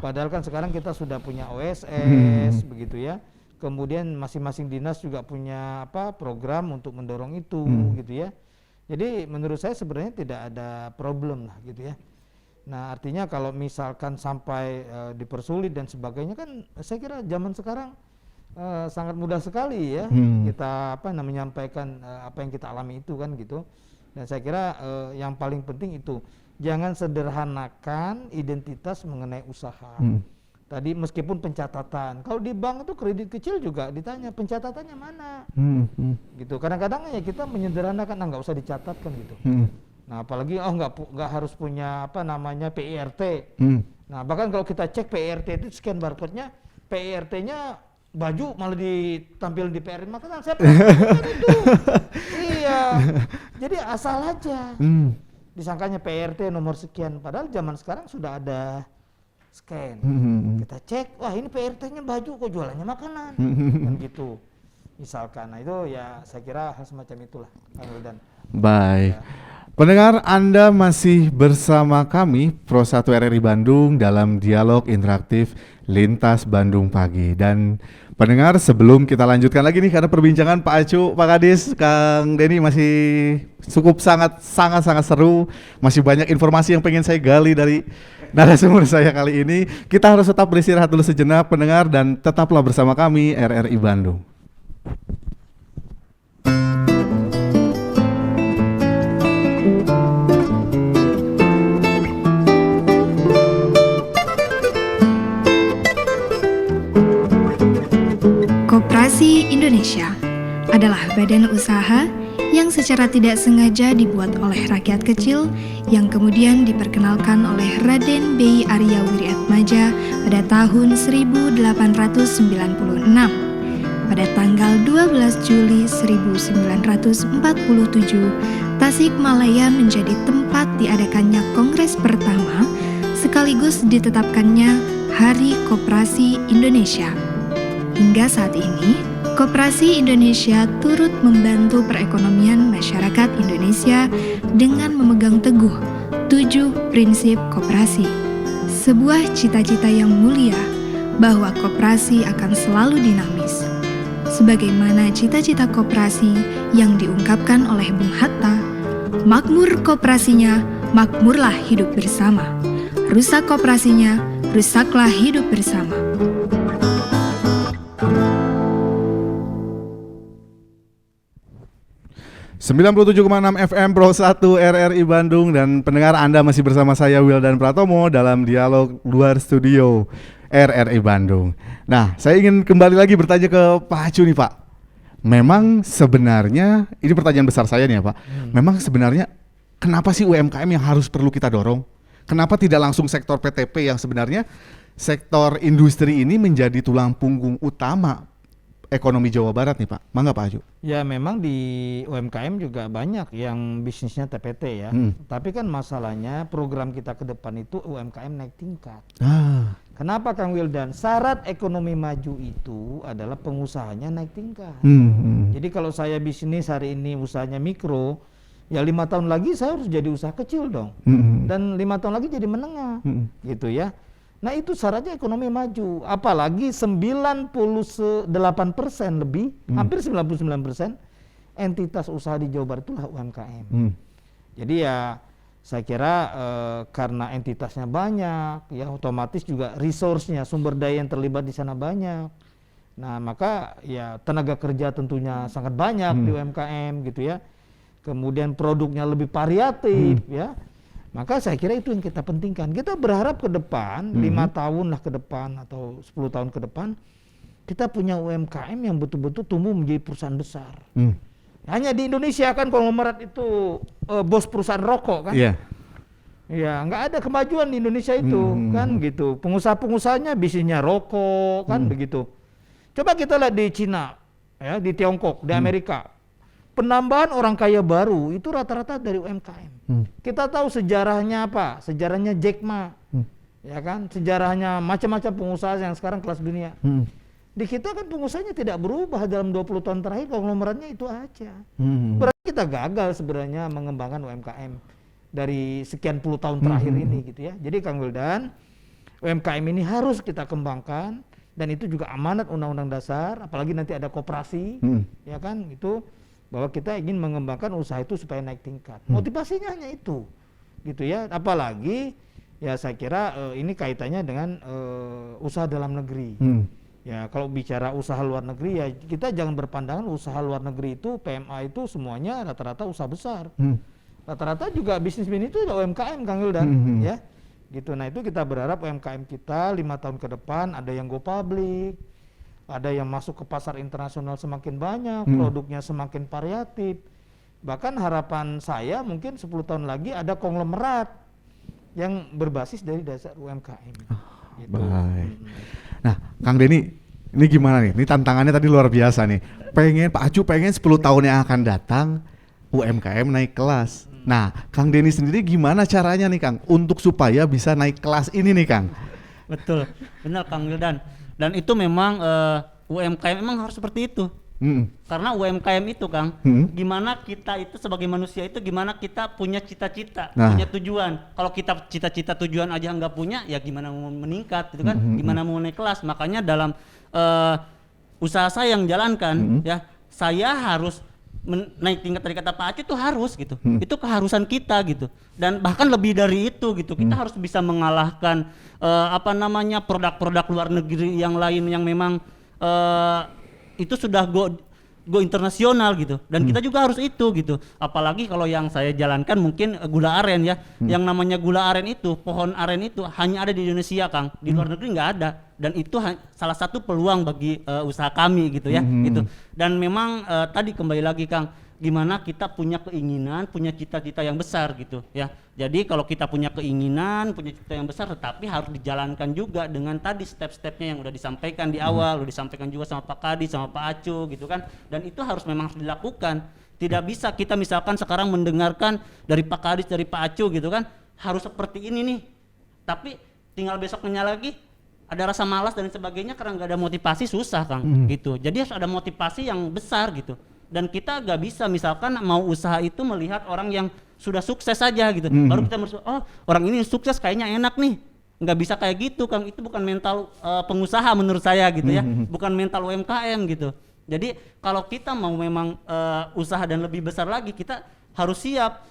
D: Padahal kan sekarang kita sudah punya OSS begitu ya. Kemudian masing-masing dinas juga punya program untuk mendorong itu gitu ya. Jadi menurut saya sebenarnya tidak ada problem lah gitu ya. Nah artinya kalau misalkan sampai dipersulit dan sebagainya kan saya kira zaman sekarang sangat mudah sekali ya kita menyampaikan apa yang kita alami itu kan gitu. Dan saya kira yang paling penting itu jangan sederhanakan identitas mengenai usaha. Tadi meskipun pencatatan, kalau di bank itu kredit kecil juga ditanya pencatatannya mana, gitu. Kadang-kadang ya kita menyederhanakan, nggak usah dicatatkan gitu. Nah apalagi nggak harus punya PIRT. Nah bahkan kalau kita cek PIRT itu scan barcode-nya, PIRT-nya baju malah ditampil di PR makanan. Saya pernah melakukan itu. Iya. Jadi asal aja. Disangkanya PRT nomor sekian, padahal zaman sekarang sudah ada scan. Kita cek, wah ini PRT-nya baju kok jualannya makanan. Kan gitu. Misalkan, nah itu ya saya kira hal semacam itulah, Kang Wildan.
B: Baik.
D: Ya.
B: Pendengar, Anda masih bersama kami Pro 1 RRI Bandung dalam dialog interaktif Lintas Bandung Pagi. Dan pendengar, sebelum kita lanjutkan lagi nih karena perbincangan Pak Acu, Pak Kadis, Kang Denny masih cukup sangat seru. Masih banyak informasi yang pengen saya gali dari narasumber saya kali ini. Kita harus tetap beristirahat dulu sejenak pendengar dan tetaplah bersama kami RRI Bandung.
H: Koperasi Indonesia adalah badan usaha yang secara tidak sengaja dibuat oleh rakyat kecil yang kemudian diperkenalkan oleh Raden B. Arya Wiryatmaja pada tahun 1896. Pada tanggal 12 Juli 1947, Tasikmalaya menjadi tempat diadakannya kongres pertama sekaligus ditetapkannya Hari Koperasi Indonesia. Hingga saat ini, Koperasi Indonesia turut membantu perekonomian masyarakat Indonesia dengan memegang teguh 7 prinsip koperasi. Sebuah cita-cita yang mulia bahwa koperasi akan selalu dinamis. Sebagaimana cita-cita koperasi yang diungkapkan oleh Bung Hatta, makmur koperasinya, makmurlah hidup bersama. Rusak koperasinya, rusaklah hidup bersama.
B: 97,6 FM Pro 1 RRI Bandung dan pendengar, Anda masih bersama saya Wildan Pratomo dalam dialog luar studio RRI Bandung. Nah, saya ingin kembali lagi bertanya ke Pak Acu nih Pak. Memang sebenarnya, ini pertanyaan besar saya nih ya Pak. Memang sebenarnya kenapa sih UMKM yang harus perlu kita dorong? Kenapa tidak langsung sektor PTP yang sebenarnya sektor industri ini menjadi tulang punggung utama ekonomi Jawa Barat nih Pak? Mangga Pak Acu.
D: Ya memang di UMKM juga banyak yang bisnisnya TPT ya. Tapi kan masalahnya program kita ke depan itu UMKM naik tingkat. Kenapa Kang Wildan? Syarat ekonomi maju itu adalah pengusahanya naik tingkat. Jadi kalau saya bisnis hari ini usahanya mikro, ya 5 tahun lagi saya harus jadi usaha kecil dong. Dan 5 tahun lagi jadi menengah. Gitu ya. Nah itu syaratnya ekonomi maju, apalagi 98% lebih, hampir 99% entitas usaha di Jawa Barat itulah UMKM. Jadi ya saya kira karena entitasnya banyak, ya otomatis juga resource-nya, sumber daya yang terlibat di sana banyak. Nah maka ya tenaga kerja tentunya sangat banyak di UMKM gitu ya. Kemudian produknya lebih variatif ya. Maka saya kira itu yang kita pentingkan. Kita berharap ke depan, 5 tahun lah ke depan atau 10 tahun ke depan, kita punya UMKM yang betul-betul tumbuh menjadi perusahaan besar. Hanya di Indonesia kan konglomerat itu bos perusahaan rokok kan? Iya. Ya, nggak ada kemajuan di Indonesia itu kan gitu. Pengusaha-pengusahanya bisnisnya rokok kan begitu. Coba kita lihat di Cina, ya, di Tiongkok, di Amerika. Penambahan orang kaya baru itu rata-rata dari UMKM. Kita tahu sejarahnya apa? Sejarahnya Jack Ma, ya kan? Sejarahnya macam-macam pengusaha yang sekarang kelas dunia. Di kita kan pengusahanya tidak berubah dalam 20 tahun terakhir, konglomeratnya itu aja. Berarti kita gagal sebenarnya mengembangkan UMKM dari sekian puluh tahun terakhir ini gitu ya. Jadi Kang Wildan, UMKM ini harus kita kembangkan dan itu juga amanat Undang-Undang Dasar, apalagi nanti ada koperasi, ya kan? Itu bahwa kita ingin mengembangkan usaha itu supaya naik tingkat. Motivasinya hanya itu, gitu ya. Apalagi ya saya kira ini kaitannya dengan usaha dalam negeri. Ya kalau bicara usaha luar negeri ya kita jangan berpandangan usaha luar negeri itu PMA itu semuanya rata-rata usaha besar. Rata-rata juga bisnis-bisnis itu UMKM Kang Wildan, ya. Gitu. Nah itu kita berharap UMKM kita 5 tahun ke depan ada yang go public. Ada yang masuk ke pasar internasional semakin banyak, produknya semakin variatif. Bahkan harapan saya mungkin 10 tahun lagi ada konglomerat yang berbasis dari dasar UMKM. Gitu.
B: Baik. Nah, Kang Denny, Ini gimana nih? Ini tantangannya tadi luar biasa nih. Pak Acu pengen 10 tahun yang akan datang UMKM naik kelas. Nah, Kang Denny sendiri gimana caranya nih Kang untuk supaya bisa naik kelas ini nih Kang?
E: Betul, benar Kang Wildan. Dan itu memang UMKM memang harus seperti itu. Karena UMKM itu Kang, gimana kita itu sebagai manusia itu gimana kita punya cita-cita, punya tujuan. Kalau kita cita-cita tujuan aja nggak punya, ya gimana mau meningkat gitu kan, gimana mau naik kelas. Makanya dalam usaha saya yang jalankan, ya saya harus naik tingkat dari kata Pak Acu itu harus gitu, itu keharusan kita gitu. Dan bahkan lebih dari itu gitu, kita harus bisa mengalahkan produk-produk luar negeri yang lain yang memang itu sudah go internasional gitu, dan kita juga harus itu gitu. Apalagi kalau yang saya jalankan mungkin gula aren ya, yang namanya gula aren itu, pohon aren itu hanya ada di Indonesia Kang, di luar negeri nggak ada, dan itu salah satu peluang bagi usaha kami gitu ya, gitu. Dan memang tadi kembali lagi Kang, gimana kita punya keinginan, punya cita-cita yang besar gitu ya. Jadi kalau kita punya keinginan, punya cita yang besar, tetapi harus dijalankan juga dengan tadi step-stepnya yang udah disampaikan di awal, udah disampaikan juga sama Pak Kadis, sama Pak Acu gitu kan. Dan itu harus memang dilakukan. Tidak bisa kita misalkan sekarang mendengarkan dari Pak Kadis, dari Pak Acu gitu kan, harus seperti ini nih. Tapi tinggal besoknya lagi ada rasa malas dan sebagainya karena nggak ada motivasi, susah Kang gitu. Jadi harus ada motivasi yang besar gitu. Dan kita gak bisa misalkan mau usaha itu melihat orang yang sudah sukses saja gitu, baru kita merasa oh orang ini sukses kayaknya enak nih. Nggak bisa kayak gitu Kang, itu bukan mental pengusaha menurut saya gitu ya, bukan mental UMKM gitu. Jadi kalau kita mau memang usaha dan lebih besar lagi, kita harus siap.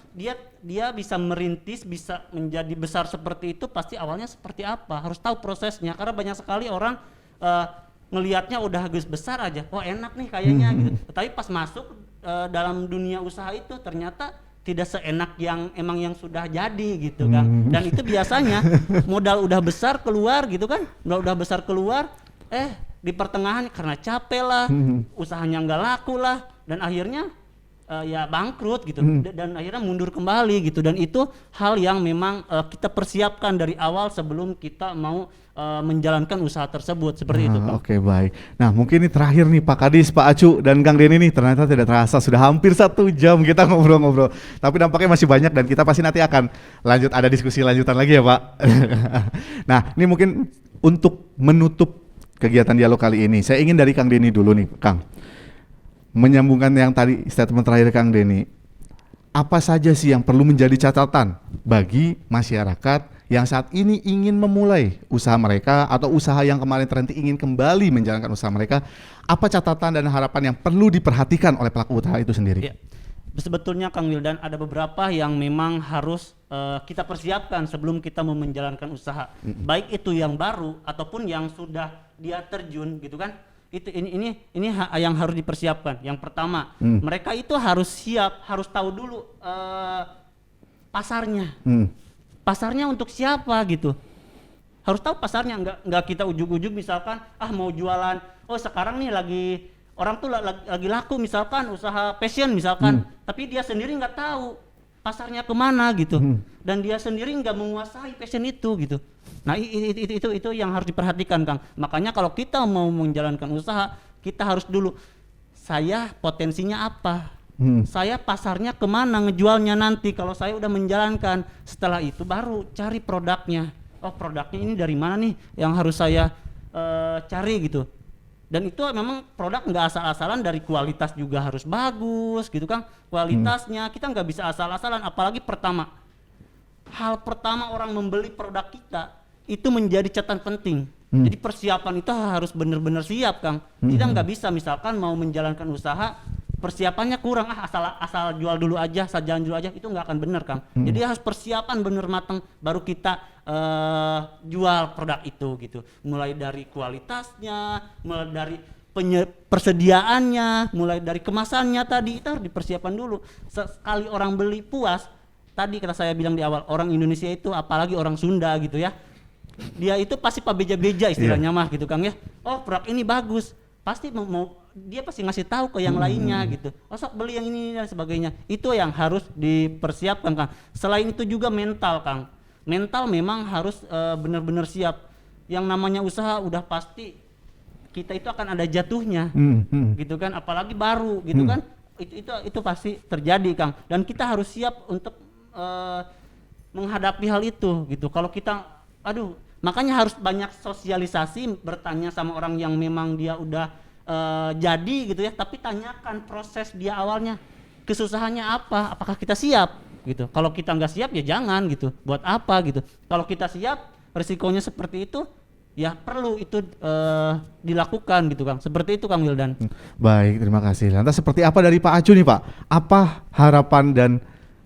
E: Dia bisa merintis, bisa menjadi besar seperti itu, pasti awalnya seperti apa, harus tahu prosesnya. Karena banyak sekali orang ngelihatnya udah agak besar aja, oh enak nih kayaknya gitu. Tapi pas masuk dalam dunia usaha itu ternyata tidak seenak yang yang sudah jadi gitu kan. Dan itu biasanya modal udah besar keluar gitu kan, udah besar keluar, di pertengahan karena capek lah, usahanya nggak laku lah, dan akhirnya ya bangkrut gitu, dan akhirnya mundur kembali gitu. Dan itu hal yang memang kita persiapkan dari awal sebelum kita mau menjalankan usaha tersebut, seperti itu Pak.
B: Oke, baik. Nah mungkin ini terakhir nih Pak Kadis, Pak Acu, dan Kang Denny nih, ternyata tidak terasa sudah hampir 1 jam kita ngobrol-ngobrol, tapi nampaknya masih banyak dan kita pasti nanti akan lanjut, ada diskusi lanjutan lagi ya Pak. Nah ini mungkin untuk menutup kegiatan dialog kali ini, saya ingin dari Kang Denny dulu nih Kang, menyambungkan yang tadi statement terakhir Kang Denny, apa saja sih yang perlu menjadi catatan bagi masyarakat yang saat ini ingin memulai usaha mereka atau usaha yang kemarin terhenti ingin kembali menjalankan usaha mereka, apa catatan dan harapan yang perlu diperhatikan oleh pelaku usaha itu sendiri?
E: Ya. Sebetulnya Kang Wildan ada beberapa yang memang harus kita persiapkan sebelum kita mau menjalankan usaha, baik itu yang baru ataupun yang sudah dia terjun gitu kan. Ini yang harus dipersiapkan. Yang pertama, mereka itu harus siap, harus tahu dulu pasarnya. Pasarnya untuk siapa gitu. Harus tahu pasarnya, nggak kita ujug-ujug misalkan mau jualan. Oh sekarang nih lagi orang tuh lagi laku misalkan usaha fashion misalkan, tapi dia sendiri nggak tahu pasarnya kemana gitu, dan dia sendiri nggak menguasai fashion itu gitu. Nah itu yang harus diperhatikan Kang. Makanya kalau kita mau menjalankan usaha, kita harus dulu, saya potensinya apa, saya pasarnya kemana ngejualnya nanti kalau saya udah menjalankan. Setelah itu baru cari produknya. Oh produknya ini dari mana nih yang harus saya cari gitu. Dan itu memang produk nggak asal-asalan, dari kualitas juga harus bagus gitu kan. Kualitasnya kita nggak bisa asal-asalan, apalagi hal pertama orang membeli produk kita itu menjadi catatan penting. Jadi persiapan itu harus benar-benar siap Kang. Kita nggak bisa misalkan mau menjalankan usaha persiapannya kurang, asal jual dulu aja, asal jalan dulu aja, itu nggak akan benar Kang. Jadi harus persiapan bener matang baru kita jual produk itu gitu. Mulai dari kualitasnya, mulai dari persediaannya, mulai dari kemasannya tadi, itu harus dipersiapkan dulu. Sekali orang beli puas, tadi kata saya bilang di awal, orang Indonesia itu apalagi orang Sunda gitu ya, dia itu pasti pabeja-beja istilahnya mah gitu Kang ya. Oh produk ini bagus, pasti dia pasti ngasih tahu ke yang lainnya gitu. Oh sok beli yang ini dan sebagainya. Itu yang harus dipersiapkan Kang. Selain itu juga mental Kang. Mental memang harus benar-benar siap. Yang namanya usaha udah pasti kita itu akan ada jatuhnya, gitu kan, apalagi baru, gitu kan, itu pasti terjadi, Kang. Dan kita harus siap untuk menghadapi hal itu, gitu. Kalau kita, makanya harus banyak sosialisasi, bertanya sama orang yang memang dia udah jadi, gitu ya. Tapi tanyakan proses dia awalnya, kesusahannya apa, apakah kita siap, gitu. Kalau kita nggak siap ya jangan, gitu. Buat apa, gitu. Kalau kita siap, risikonya seperti itu. Ya perlu itu dilakukan gitu Kang. Seperti itu Kang Wildan.
B: Baik, terima kasih. Lantas seperti apa dari Pak Acu nih Pak? Apa harapan dan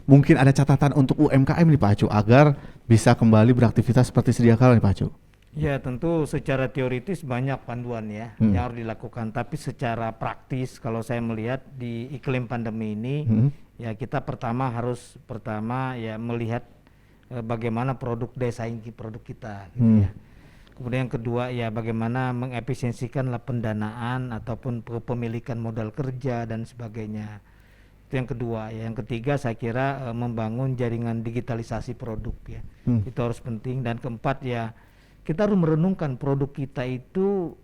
B: mungkin ada catatan untuk UMKM nih Pak Acu agar bisa kembali beraktivitas seperti sedia kala nih Pak Acu?
D: Ya tentu secara teoritis banyak panduan ya yang harus dilakukan. Tapi secara praktis kalau saya melihat di iklim pandemi ini ya kita harus ya melihat bagaimana produk desain produk kita gitu ya. Kemudian yang kedua ya bagaimana mengefisiensikan pendanaan ataupun kepemilikan modal kerja dan sebagainya. Itu yang kedua ya. Yang ketiga saya kira membangun jaringan digitalisasi produk ya. Itu harus penting. Dan keempat ya kita harus merenungkan produk kita itu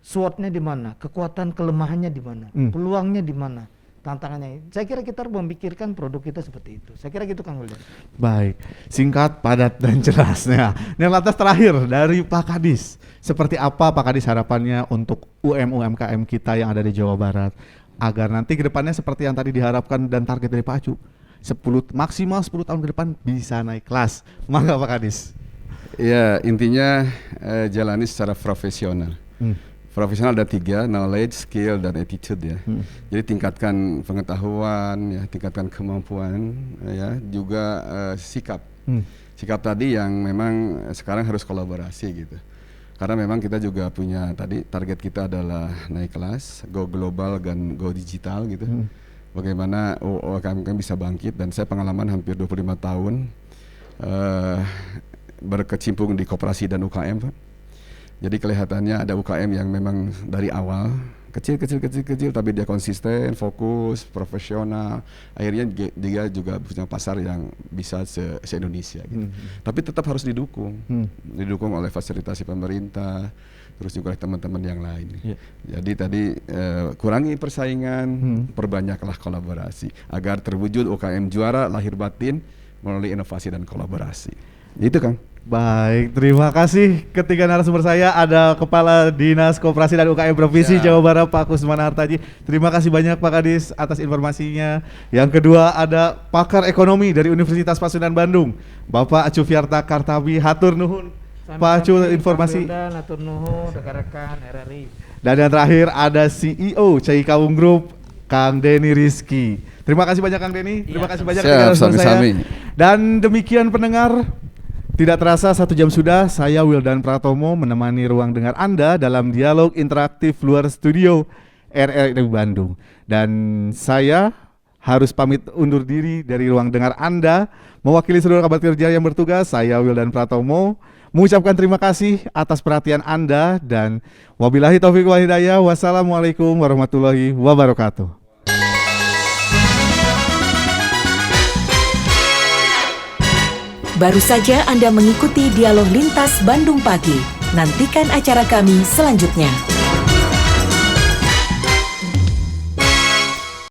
D: SWOT-nya di mana, kekuatan kelemahannya di mana, peluangnya di mana, tantangannya. Saya kira kita harus memikirkan produk kita seperti itu. Saya kira gitu Kang Wildan.
B: Baik, singkat, padat dan jelasnya. Yang lantas terakhir dari Pak Kadis, seperti apa Pak Kadis harapannya untuk UMKM kita yang ada di Jawa Barat agar nanti ke depannya seperti yang tadi diharapkan dan target dari Pak Acu, maksimal 10 tahun ke depan bisa naik kelas. Mangga Pak Kadis.
C: Ya intinya jalani secara profesional. Profesional ada 3, knowledge, skill, dan attitude ya. Jadi tingkatkan pengetahuan, ya, tingkatkan kemampuan, ya, juga sikap. Sikap tadi yang memang sekarang harus kolaborasi gitu. Karena memang kita juga punya tadi target kita adalah naik kelas, go global dan go digital gitu. Bagaimana UMKM bisa bangkit, dan saya pengalaman hampir 25 tahun berkecimpung di koperasi dan UKM Pak. Jadi kelihatannya ada UKM yang memang dari awal kecil tapi dia konsisten, fokus, profesional. Akhirnya dia juga punya pasar yang bisa se-Indonesia gitu. Tapi tetap harus didukung. Didukung oleh fasilitasi pemerintah, terus juga oleh teman-teman yang lain. Jadi tadi kurangi persaingan, perbanyaklah kolaborasi agar terwujud UKM juara lahir batin melalui inovasi dan kolaborasi. Itu Kang.
B: Baik, terima kasih. Ketiga narasumber saya ada Kepala Dinas Koperasi dan UKM Provinsi Jawa Barat Pak Kusman Hartaji. Terima kasih banyak Pak Kadis atas informasinya. Yang kedua ada pakar ekonomi dari Universitas Pasundan Bandung, Bapak Acu Fiarta Kartabi. Hatur nuhun Pak Acu informasi.
D: Hatur nuhun rekan-rekan RRI.
B: Dan yang terakhir ada CEO Cai Kawung Group, Kang Denny Rizky. Terima kasih banyak Kang Denny. Terima kasih banyak narasumber saya. Dan demikian pendengar, tidak terasa 1 jam sudah saya Wildan Pratomo menemani ruang dengar Anda dalam dialog interaktif luar studio RRI Bandung. Dan saya harus pamit undur diri dari ruang dengar Anda. Mewakili seluruh kabar kerja yang bertugas, saya Wildan Pratomo mengucapkan terima kasih atas perhatian Anda dan wabillahi taufiq wal hidayah. Wassalamualaikum warahmatullahi wabarakatuh.
A: Baru saja Anda mengikuti Dialog Lintas Bandung Pagi. Nantikan acara kami selanjutnya.